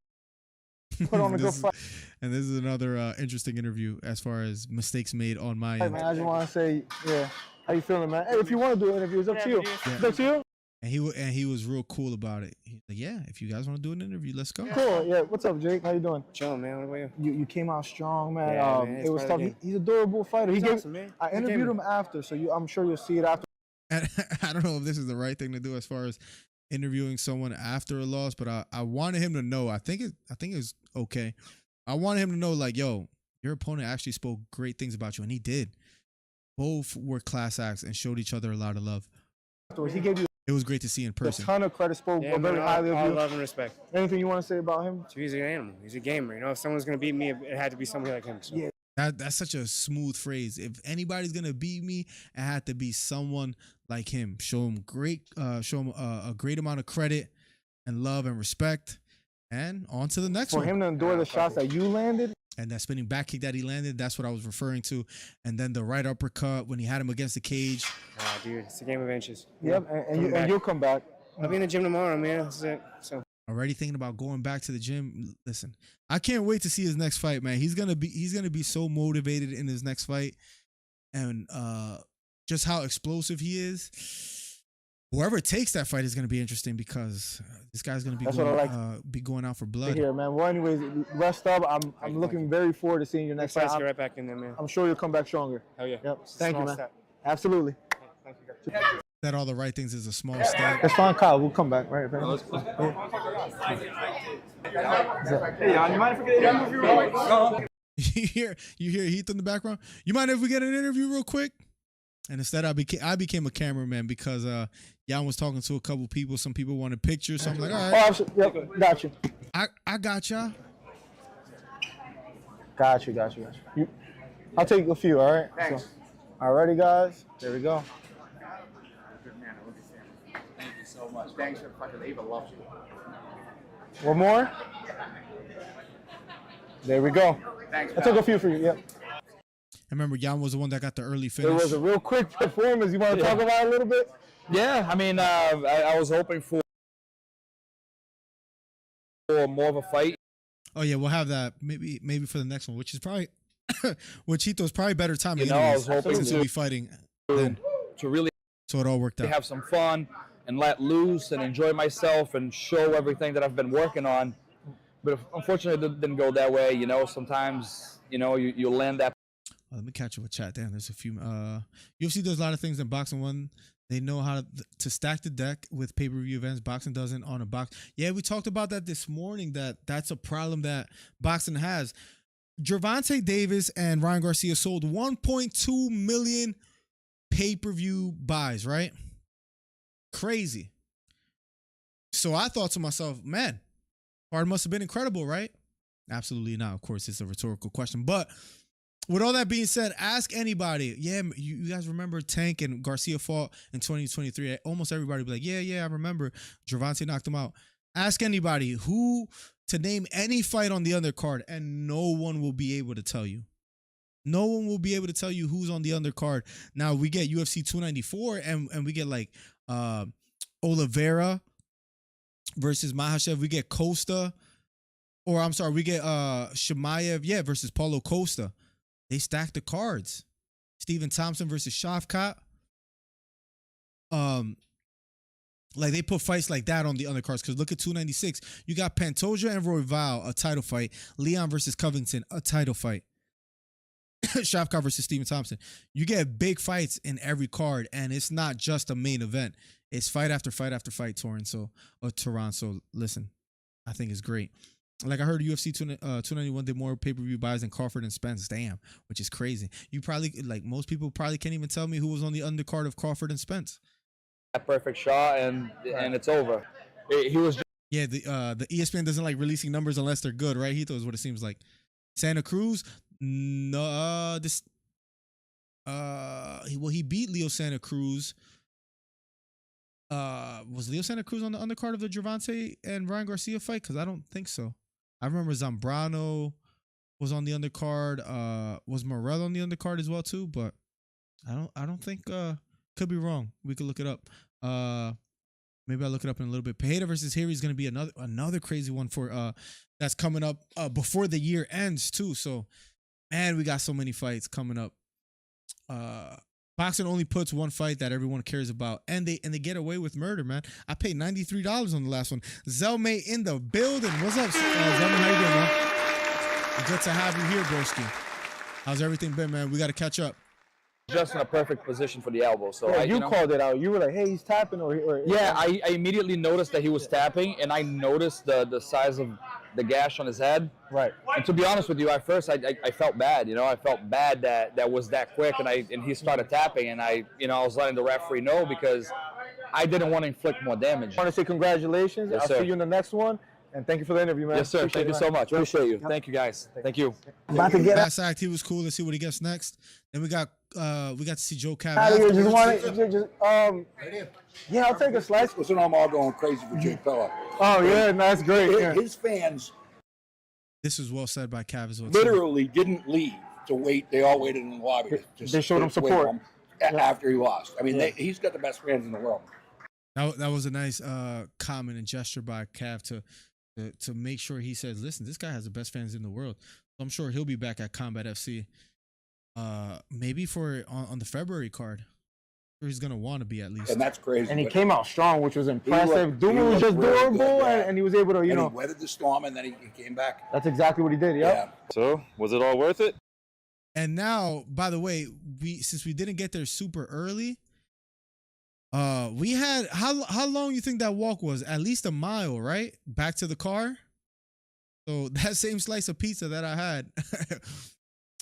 Speaker 1: put on a good fight.
Speaker 2: And this is another interesting interview as far as mistakes made on my end.
Speaker 1: Hey, man, I just want to say, yeah, how you feeling, man? Hey, if you want to do an interview, it's up to you.
Speaker 2: Yeah.
Speaker 1: It's up to you.
Speaker 2: And he was real cool about it. He's like, yeah, if you guys want to do an interview, let's go.
Speaker 1: Cool. Yeah. What's up, Jake? How you doing?
Speaker 8: Chilling, man. What about
Speaker 1: You came out strong, man.
Speaker 8: Yeah, man,
Speaker 1: it was tough. He's a durable fighter.
Speaker 8: Awesome, man.
Speaker 1: I interviewed him after, so I'm sure you'll see it after.
Speaker 2: And I don't know if this is the right thing to do as far as interviewing someone after a loss, but I wanted him to know. I think it's okay. I wanted him to know, like, yo, your opponent actually spoke great things about you, and he did. Both were class acts and showed each other a lot of love.
Speaker 1: Afterwards, he gave you.
Speaker 2: It was great to see in person.
Speaker 1: A ton of credit, spoke very highly of you.
Speaker 8: All love and respect.
Speaker 1: Anything you want to say about him?
Speaker 8: He's an animal. He's a gamer. You know, if someone's gonna beat me, it had to be somebody like him. So.
Speaker 1: Yeah.
Speaker 2: That's such a smooth phrase. If anybody's gonna beat me, it had to be someone like him. Show him a great amount of credit and love and respect, and on to the next one.
Speaker 1: For him to endure the shots that you landed.
Speaker 2: And that spinning back kick that he landed, that's what I was referring to. And then the right uppercut when he had him against the cage.
Speaker 8: Dude, it's a game of inches.
Speaker 1: Yep, and you'll come back.
Speaker 8: I'll be in the gym tomorrow, man. That's it. So.
Speaker 2: already thinking about going back to the gym. Listen, I can't wait to see his next fight, man. He's gonna be so motivated in his next fight, and just how explosive he is. Whoever takes that fight is gonna be interesting because this guy's gonna be be going out for blood.
Speaker 1: Here, man. Well, anyways, rest up. I'm looking very forward to seeing your next fight.
Speaker 8: Get right back in there, man.
Speaker 1: I'm sure you'll come back stronger.
Speaker 8: Hell yeah.
Speaker 1: Yep. Thank you, man. Absolutely.
Speaker 8: Thank you, guys.
Speaker 2: That all the right things is a small step.
Speaker 1: It's fine, Kyle. We'll come back, right?
Speaker 14: Hey, Jan, you mind if we get an interview real quick?
Speaker 2: You hear Heath in the background? You mind if we get an interview real quick? And instead, I became a cameraman because Jan was talking to a couple people. Some people wanted pictures, so I'm like, all right.
Speaker 1: Oh, absolutely. Yep, got you.
Speaker 2: I got y'all.
Speaker 1: Got you. I'll take a few, all right?
Speaker 14: Thanks.
Speaker 1: So, alrighty, guys. There we go.
Speaker 14: Thank you so much. Thanks for fucking Ava loves you.
Speaker 1: One more. There we go.
Speaker 14: Thanks,
Speaker 1: I took a few for you. Yep.
Speaker 2: I remember Jan was the one that got the early finish.
Speaker 1: It was a real quick performance. You want to talk about it a little bit?
Speaker 11: Yeah, I mean, I was hoping for more of a fight.
Speaker 2: Oh yeah, we'll have that maybe for the next one, which is probably which Hito's probably better time.
Speaker 11: I was hoping
Speaker 2: since he'll be fighting then.
Speaker 11: To really
Speaker 2: So it all worked out.
Speaker 11: have some fun and let loose and enjoy myself and show everything that I've been working on. But unfortunately, it didn't go that way. Sometimes you land that.
Speaker 2: Let me catch up with chat. Damn, there's a few. UFC does a lot of things in boxing. One, they know how to stack the deck with pay-per-view events. Boxing doesn't on a box. Yeah, we talked about that this morning. That's a problem that boxing has. Gervonta Davis and Ryan Garcia sold 1.2 million pay-per-view buys, right? Crazy. So I thought to myself, man, card must have been incredible, right? Absolutely not. Of course, it's a rhetorical question. But with all that being said, ask anybody. Yeah, you guys remember Tank and Garcia fought in 2023. Almost everybody be like, yeah, I remember. Gervonta knocked him out. Ask anybody to name any fight on the undercard, and no one will be able to tell you. No one will be able to tell you who's on the undercard. Now, we get UFC 294, and we get like Oliveira versus Makhachev. We get Costa, or I'm sorry, we get Chimaev, versus Paulo Costa. They stacked the cards. Stephen Thompson versus Shavkat. Like they put fights like that on the undercards. Because look at 296. You got Pantoja and Royval, a title fight. Leon versus Covington, a title fight. Shavkat versus Stephen Thompson. You get big fights in every card, and it's not just a main event. It's fight after fight after fight, Toron. So listen, I think it's great. Like I heard UFC 291 did more pay-per-view buys than Crawford and Spence. Damn, which is crazy. You probably, like most people probably can't even tell me who was on the undercard of Crawford and Spence.
Speaker 11: That perfect shot and it's over. He was just
Speaker 2: the ESPN doesn't like releasing numbers unless they're good, right? Hito is what it seems like. Santa Cruz, no, he beat Leo Santa Cruz. Was Leo Santa Cruz on the undercard of the Gervonta and Ryan Garcia fight? Because I don't think so. I remember Zambrano was on the undercard. Was Morel on the undercard as well too? But I don't think. Could be wrong. We could look it up. Maybe I'll look it up in a little bit. Pereira versus Harry is going to be another crazy one for that's coming up before the year ends too. So, man, we got so many fights coming up. Boxing only puts one fight that everyone cares about, and they get away with murder, man. I paid $93 on the last one. Zelmay in the building. What's up, Zelmay? How you doing, man? Good to have you here, broski. How's everything been, man? We got to catch up.
Speaker 11: just in a perfect position for the elbow. So
Speaker 1: yeah, you called it out. You were like, "Hey, he's tapping," or
Speaker 11: yeah, I immediately noticed that he was tapping, and I noticed the size of the gash on his head.
Speaker 1: Right.
Speaker 11: And to be honest with you, at first I felt bad. You know, I felt bad that was that quick, and he started tapping, and I was letting the referee know because I didn't want to inflict more damage.
Speaker 1: I want to say congratulations.
Speaker 11: Yes,
Speaker 1: I'll
Speaker 11: sir.
Speaker 1: see you in the next one. And thank you for the interview, man.
Speaker 11: Yes, sir.
Speaker 1: Appreciate
Speaker 11: Thank you
Speaker 1: it,
Speaker 11: so
Speaker 1: man.
Speaker 11: much. Appreciate you. Thank you, guys. Thank you.
Speaker 1: About to get
Speaker 2: Last act, he was cool. Let's see what he gets next. Then we got to see Joe Cav.
Speaker 6: Out of here,
Speaker 1: Yeah, I'll take a slice.
Speaker 6: Listen, I'm all going crazy for Jake Pella.
Speaker 1: Oh yeah, that's great. Yeah.
Speaker 6: His fans
Speaker 2: This was well said by Cav as well.
Speaker 6: literally didn't leave to wait. They all waited in the lobby.
Speaker 1: They showed him
Speaker 6: to wait
Speaker 1: support.
Speaker 6: for him after he lost. I mean, he's got the best fans in the world.
Speaker 2: That was a nice comment and gesture by Cav to make sure he said, listen, this guy has the best fans in the world. So I'm sure he'll be back at Combat FC. Maybe for on the February card. Sure he's gonna want to be at least.
Speaker 6: And that's crazy.
Speaker 1: And he
Speaker 6: but
Speaker 1: came out strong, which was impressive.
Speaker 6: he
Speaker 1: Duma was
Speaker 6: looked
Speaker 1: just
Speaker 6: really
Speaker 1: durable,
Speaker 6: good, yeah.
Speaker 1: and he was able to, you
Speaker 6: and
Speaker 1: know.
Speaker 6: he weathered the storm, and then he came back.
Speaker 1: That's exactly what he did. Yep.
Speaker 6: Yeah.
Speaker 3: So, was it all worth it?
Speaker 2: And now, by the way, since we didn't get there super early, we had how long you think that walk was? At least a mile, right? Back to the car. So that same slice of pizza that I had,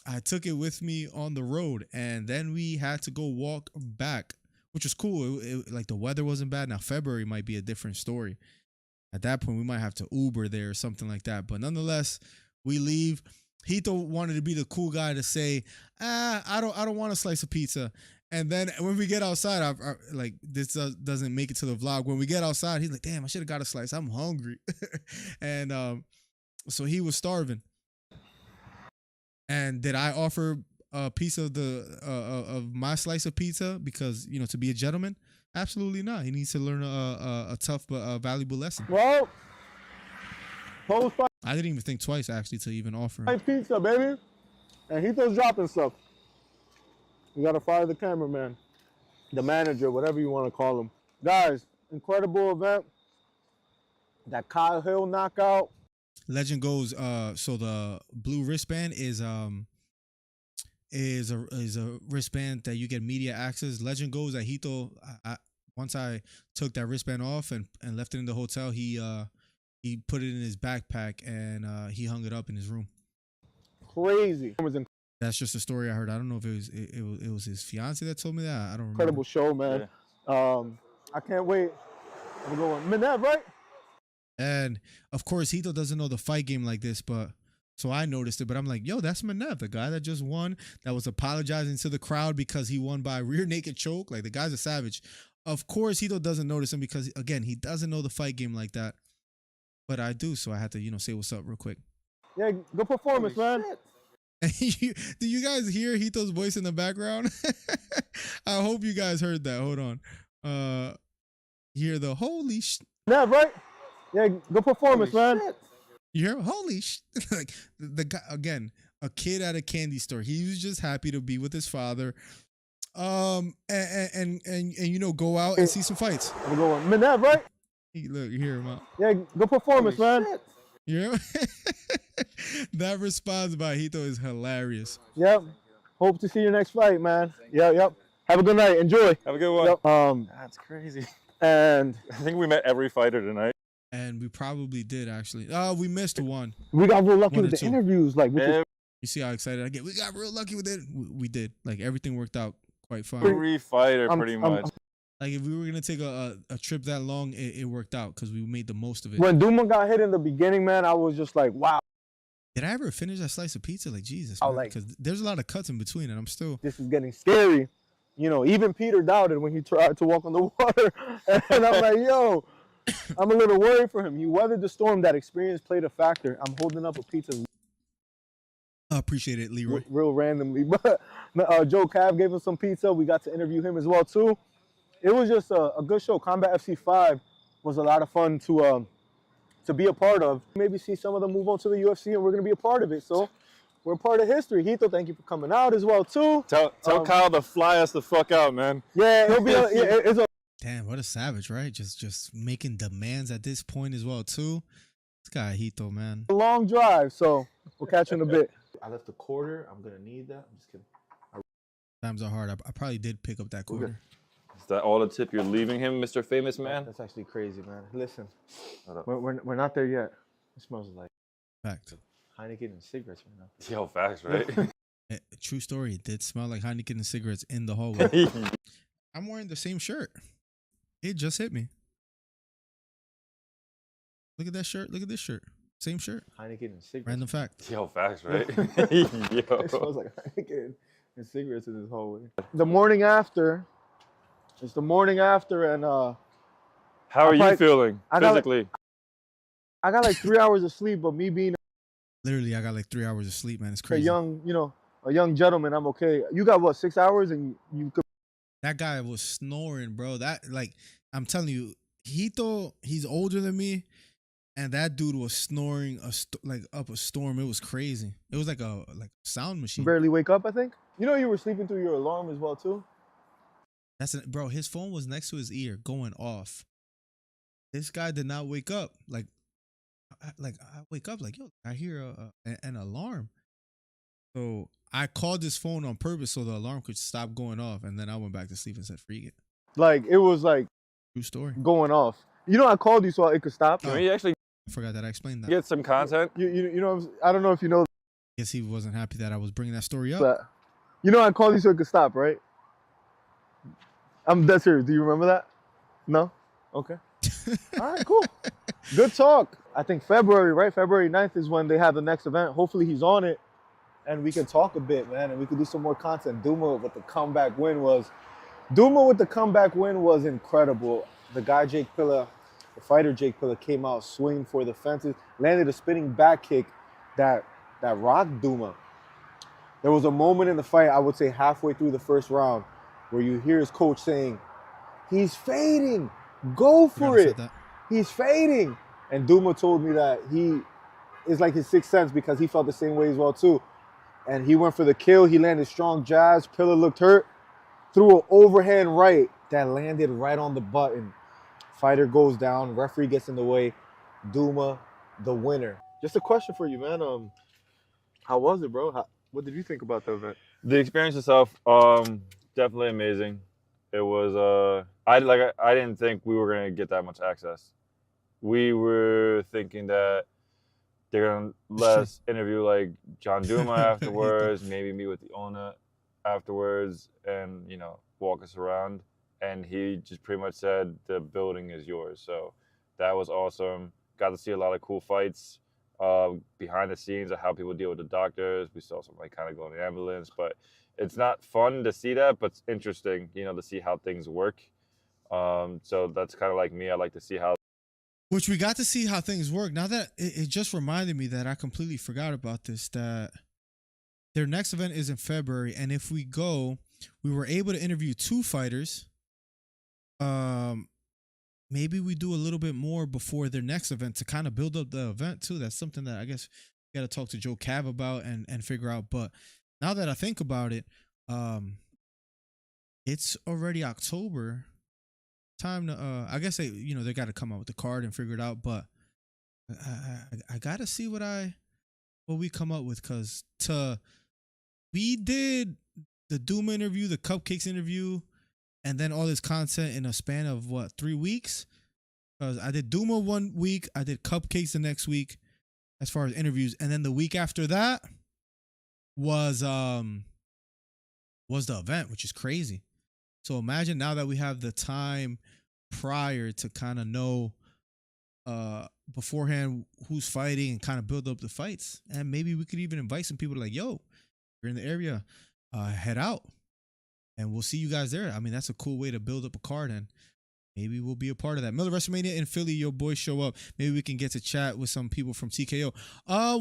Speaker 2: I took it with me on the road, and then we had to go walk back, which was cool. Like the weather wasn't bad. Now February might be a different story. At that point, we might have to Uber there or something like that. But nonetheless, we leave. Hito wanted to be the cool guy to say, I don't want a slice of pizza. And then when we get outside, I like this doesn't make it to the vlog. When we get outside, he's like, damn, I should have got a slice. I'm hungry. And so he was starving. And did I offer a piece of of my slice of pizza because, you know, to be a gentleman? Absolutely not. He needs to learn a tough but valuable lesson.
Speaker 1: Well,
Speaker 2: I didn't even think twice actually to even offer him.
Speaker 1: post pizza, baby. And Hito's dropping stuff. We gotta fire the cameraman, the manager, whatever you want to call him. Guys, incredible event. That Kyle Hill knockout.
Speaker 2: Legend goes. So the blue wristband is a wristband that you get media access. Legend goes that Hito. Once I took that wristband off and left it in the hotel, he put it in his backpack and he hung it up in his room.
Speaker 1: Crazy.
Speaker 2: That's just a story I heard. I don't know if it was his fiance that told me that. I don't remember.
Speaker 1: Incredible show, man. Yeah. I can't wait. I'm going Menev, right?
Speaker 2: And of course, Hito doesn't know the fight game like this, but so I noticed it. But I'm like, yo, that's Menev, the guy that just won, that was apologizing to the crowd because he won by a rear naked choke. Like, the guy's a savage. Of course, Hito doesn't notice him because, again, he doesn't know the fight game like that. But I do, so I had to, you know, say what's up real quick.
Speaker 1: Yeah, good performance, man.
Speaker 2: Do you guys hear Hito's voice in the background? I hope you guys heard that. Hold on. Hear the holy sh.
Speaker 1: Yeah, right? Yeah, good performance, man.
Speaker 2: You hear holy sh. Like the guy, again, a kid at a candy store. He was just happy to be with his father. And you know, go out and see some fights.
Speaker 1: I'm going Menev, right?
Speaker 2: Look, you hear him out.
Speaker 1: Yeah, good performance, man.
Speaker 2: You hear him? That response by Hito is hilarious.
Speaker 1: Yep. Hope to see your next fight, man. Yep. Have a good night. Enjoy.
Speaker 3: Have a good one.
Speaker 1: Yep.
Speaker 3: That's crazy.
Speaker 1: And
Speaker 3: I think we met every fighter tonight.
Speaker 2: And we probably did, actually. We missed one.
Speaker 1: We got real lucky
Speaker 2: One or
Speaker 1: with the
Speaker 2: two.
Speaker 1: interviews. Like,
Speaker 2: You see how excited I get? We got real lucky with it. We did. Like, everything worked out quite fine.
Speaker 3: Every fighter, pretty much.
Speaker 2: Like, if we were gonna take a trip that long, it worked out because we made the most of it.
Speaker 1: when Duma got hit in the beginning, man, I was just like, wow.
Speaker 2: Did I ever finish that slice of pizza? Like, Jesus,
Speaker 1: Oh,
Speaker 2: man,
Speaker 1: like-
Speaker 2: because there's a lot of cuts in between, and I'm still.
Speaker 1: This is getting scary. You know, even Peter doubted when he tried to walk on the water. And I'm like, yo, I'm a little worried for him. He weathered the storm. That experience played a factor. I'm holding up a pizza
Speaker 2: I appreciate it, Leroy.
Speaker 1: real randomly. But Joe Cav gave us some pizza. We got to interview him as well, too. It was just a good show. Combat FC 5 was a lot of fun to be a part of. Maybe see some of them move on to the UFC, and we're going to be a part of it. So we're part of history. Hito, thank you for coming out as well, too.
Speaker 3: Tell Kyle to fly us the fuck out, man.
Speaker 1: Yeah, it'll be it's a
Speaker 2: Damn, what a savage, right? Just making demands at this point as well, too. This guy Hito, man.
Speaker 1: long drive, so we'll catch you in a bit. I left a quarter. I'm going to need that. I'm just kidding.
Speaker 2: Times are hard. I probably did pick up that quarter.
Speaker 3: Is that all the tip you're leaving him, Mr. Famous Man?
Speaker 1: That's actually crazy, man. Listen, we're not there yet. It smells like
Speaker 2: Fact.
Speaker 1: Heineken and cigarettes right now.
Speaker 3: Yo, facts, right?
Speaker 2: True story. It did smell like Heineken and cigarettes in the hallway. I'm wearing the same shirt. It just hit me. Look at that shirt. Look at this shirt. Same shirt.
Speaker 1: Heineken and cigarettes.
Speaker 2: Random fact.
Speaker 3: Yo, facts, right?
Speaker 1: It smells like Heineken and cigarettes in this hallway. The morning after. It's the morning after, and
Speaker 3: How are you feeling physically?
Speaker 1: I got like 3 hours of sleep, but me being
Speaker 2: Literally, I got like 3 hours of sleep, man. It's
Speaker 1: a
Speaker 2: crazy.
Speaker 1: young gentleman, I'm okay. You got what, 6 hours, and you could.
Speaker 2: That guy was snoring, bro. That, like, I'm telling you, he's older than me, and that dude was snoring like up a storm. It was crazy. It was like a sound machine.
Speaker 1: Barely wake up, I think. You know you were sleeping through your alarm as well too.
Speaker 2: Bro. His phone was next to his ear, going off. This guy did not wake up. I wake up like, yo, I hear an alarm. So I called his phone on purpose so the alarm could stop going off, and then I went back to sleep and said, "Freak it."
Speaker 1: Like it was like
Speaker 2: true story
Speaker 1: going off. You know, I called you so it could stop.
Speaker 3: Can we actually
Speaker 2: I forgot that I explained that.
Speaker 3: get some content?
Speaker 1: You know, I don't know if you know.
Speaker 2: Guess he wasn't happy that I was bringing that story up.
Speaker 1: But you know, I called you so it could stop, right? I'm dead serious. Do you remember that? No? Okay. All right, cool. Good talk. I think February, right? February 9th is when they have the next event. Hopefully he's on it and we can talk a bit, man, and we can do some more content. Duma with the comeback win was incredible. The guy, Jake Pilla, the fighter Jake Pilla, came out swinging for the fences, landed a spinning back kick that rocked Duma. There was a moment in the fight, I would say halfway through the first round, where you hear his coach saying, "He's fading, go for it. He's fading." And Duma told me that he is like his sixth sense because he felt the same way as well too. And he went for the kill. He landed strong jabs. Pilla looked hurt, threw an overhand right that landed right on the button. Fighter goes down. Referee gets in the way. Duma, the winner. Just a question for you, man. How was it, bro? What did you think about the event?
Speaker 3: The experience itself, definitely amazing. It was I didn't think we were gonna get that much access. We were thinking that they're gonna let us interview like John Duma afterwards, maybe meet with the owner afterwards, and walk us around. And he just pretty much said the building is yours. So that was awesome. Got to see a lot of cool fights behind the scenes of how people deal with the doctors. We saw somebody kind of go in the ambulance, but it's not fun to see that, but it's interesting, to see how things work. So that's kind of like me. I like to see how.
Speaker 2: Which we got to see how things work. Now that it just reminded me that I completely forgot about this, that their next event is in February. And if we go, we were able to interview 2 fighters. Maybe we do a little bit more before their next event to kind of build up the event too. That's something that I guess we got to talk to Joe Cav about and figure out. But now that I think about it, it's already October. Time to I guess they got to come out with the card and figure it out. But I got to see what we come up with, because we did the Duma interview, the Cupcakes interview, and then all this content in a span of 3 weeks? Because I did Duma 1 week, I did Cupcakes the next week, as far as interviews, and then the week after that was the event, which is crazy. So imagine now that we have the time prior to kind of know beforehand who's fighting and kind of build up the fights, and maybe we could even invite some people to, like, yo, if you're in the area, head out. And we'll see you guys there. I mean, that's a cool way to build up a card, and maybe we'll be a part of that. Miller WrestleMania in Philly, your boys show up. Maybe we can get to chat with some people from TKO.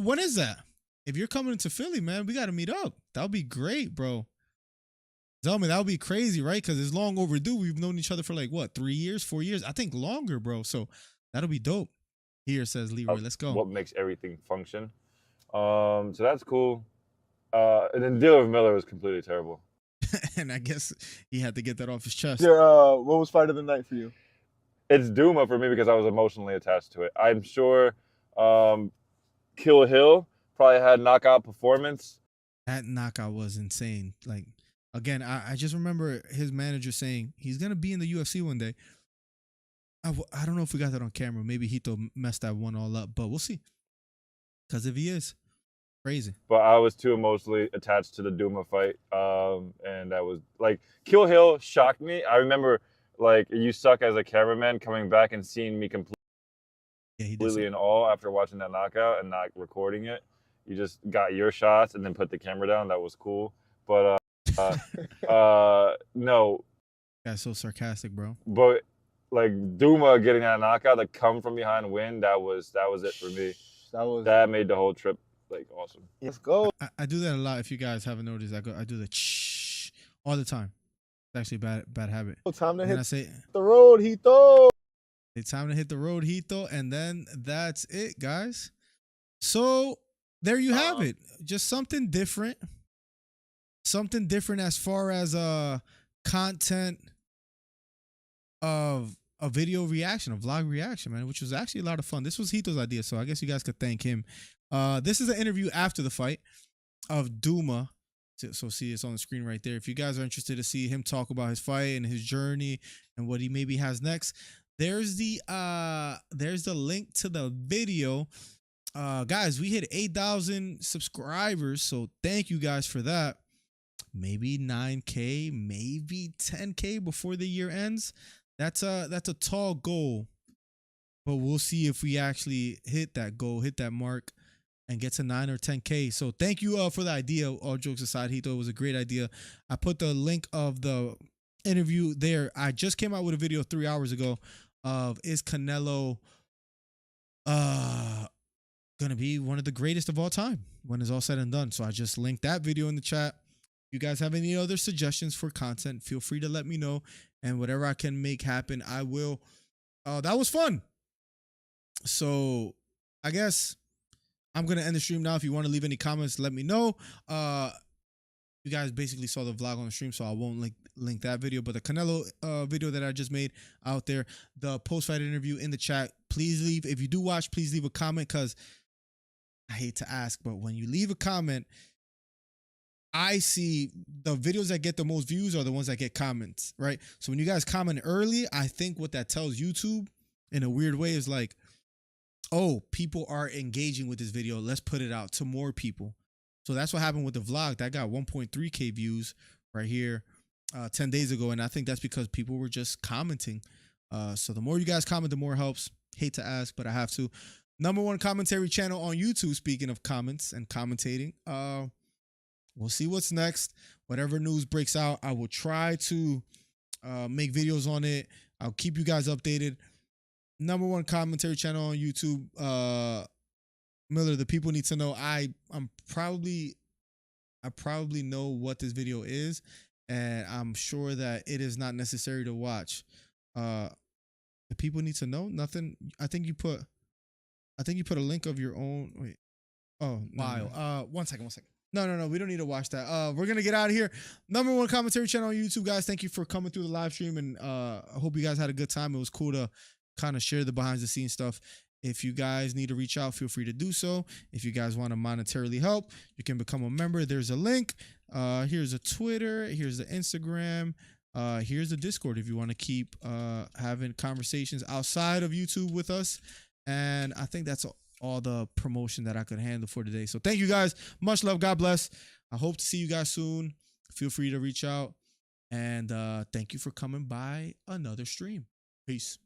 Speaker 2: When is that? If you're coming into Philly, man, we got to meet up. That would be great, bro. Tell me, that would be crazy, right? Because it's long overdue. We've known each other for 3 years, 4 years? I think longer, bro. So that'll be dope. Here, says Leroy. Let's go.
Speaker 3: What makes everything function. So that's cool. And then dealing with Miller was completely terrible.
Speaker 2: And I guess he had to get that off his chest.
Speaker 1: What was fight of the night for you?
Speaker 3: It's Duma for me because I was emotionally attached to it. I'm sure Kill Hill probably had knockout performance.
Speaker 2: That knockout was insane. Again, I just remember his manager saying he's going to be in the UFC one day. I don't know if we got that on camera. Maybe Hito messed that one all up, but we'll see. Because if he is, crazy.
Speaker 3: But I was too emotionally attached to the Duma fight. And that was Kill Hill shocked me. I remember you suck as a cameraman coming back and seeing me completely in awe after watching that knockout and not recording it. You just got your shots and then put the camera down. That was cool. But no.
Speaker 2: That's so sarcastic, bro.
Speaker 3: But Duma getting that knockout, the come from behind win, that was it for me. That made the whole trip awesome.
Speaker 1: Let's go.
Speaker 2: I do that a lot. If you guys haven't noticed, I do the all the time. It's actually a bad habit.
Speaker 1: Time to
Speaker 2: And then
Speaker 1: hit
Speaker 2: I say,
Speaker 1: the road, Hito.
Speaker 2: it's time to hit the road, Hito, and then that's it, guys. So there you have it. Just something different. Something different as far as content of a video reaction, a vlog reaction, man, which was actually a lot of fun. This was Hito's idea, so I guess you guys could thank him. This is an interview after the fight of Duma. So see, it's on the screen right there. If you guys are interested to see him talk about his fight and his journey and what he maybe has next, there's the link to the video. Guys, we hit 8,000 subscribers, so thank you guys for that. Maybe 9K, maybe 10K before the year ends. That's a tall goal, but we'll see if we actually hit that goal, hit that mark, and get to 9 or 10K. So thank you for the idea. All jokes aside, Hito, it was a great idea. I put the link of the interview there. I just came out with a video 3 hours ago of is Canelo gonna be one of the greatest of all time when it's all said and done. So I just linked that video in the chat. If you guys have any other suggestions for content, feel free to let me know, and whatever I can make happen, I will. That was fun. So I guess I'm going to end the stream now. If you want to leave any comments, let me know. You guys basically saw the vlog on the stream, so I won't link that video. But the Canelo video that I just made out there, the post-fight interview in the chat, please leave. If you do watch, please leave a comment, because I hate to ask, but when you leave a comment, I see the videos that get the most views are the ones that get comments, right? So when you guys comment early, I think what that tells YouTube in a weird way is like, oh, people are engaging with this video. Let's put it out to more people. So that's what happened with the vlog. That got 1.3K views right here 10 days ago. And I think that's because people were just commenting. So the more you guys comment, the more helps. Hate to ask, but I have to. #1 commentary channel on YouTube, speaking of comments and commentating. We'll see what's next. Whatever news breaks out, I will try to make videos on it. I'll keep you guys updated. #1 commentary channel on YouTube. Miller, the people need to know I probably know what this video is, and I'm sure that it is not necessary to watch. The people need to know nothing. I think you put a link of your own. Wait. Oh, wow. No. One second. No. We don't need to watch that. We're gonna get out of here. #1 commentary channel on YouTube, guys. Thank you for coming through the live stream, and I hope you guys had a good time. It was cool to kind of share the behind the scenes stuff. If you guys need to reach out, feel free to do so. If you guys want to monetarily help, you can become a member. There's a link. Here's a Twitter. Here's the Instagram. Here's the Discord if you want to keep having conversations outside of YouTube with us. And I think that's all the promotion that I could handle for today. So thank you guys. Much love. God bless. I hope to see you guys soon. Feel free to reach out. And thank you for coming by another stream. Peace.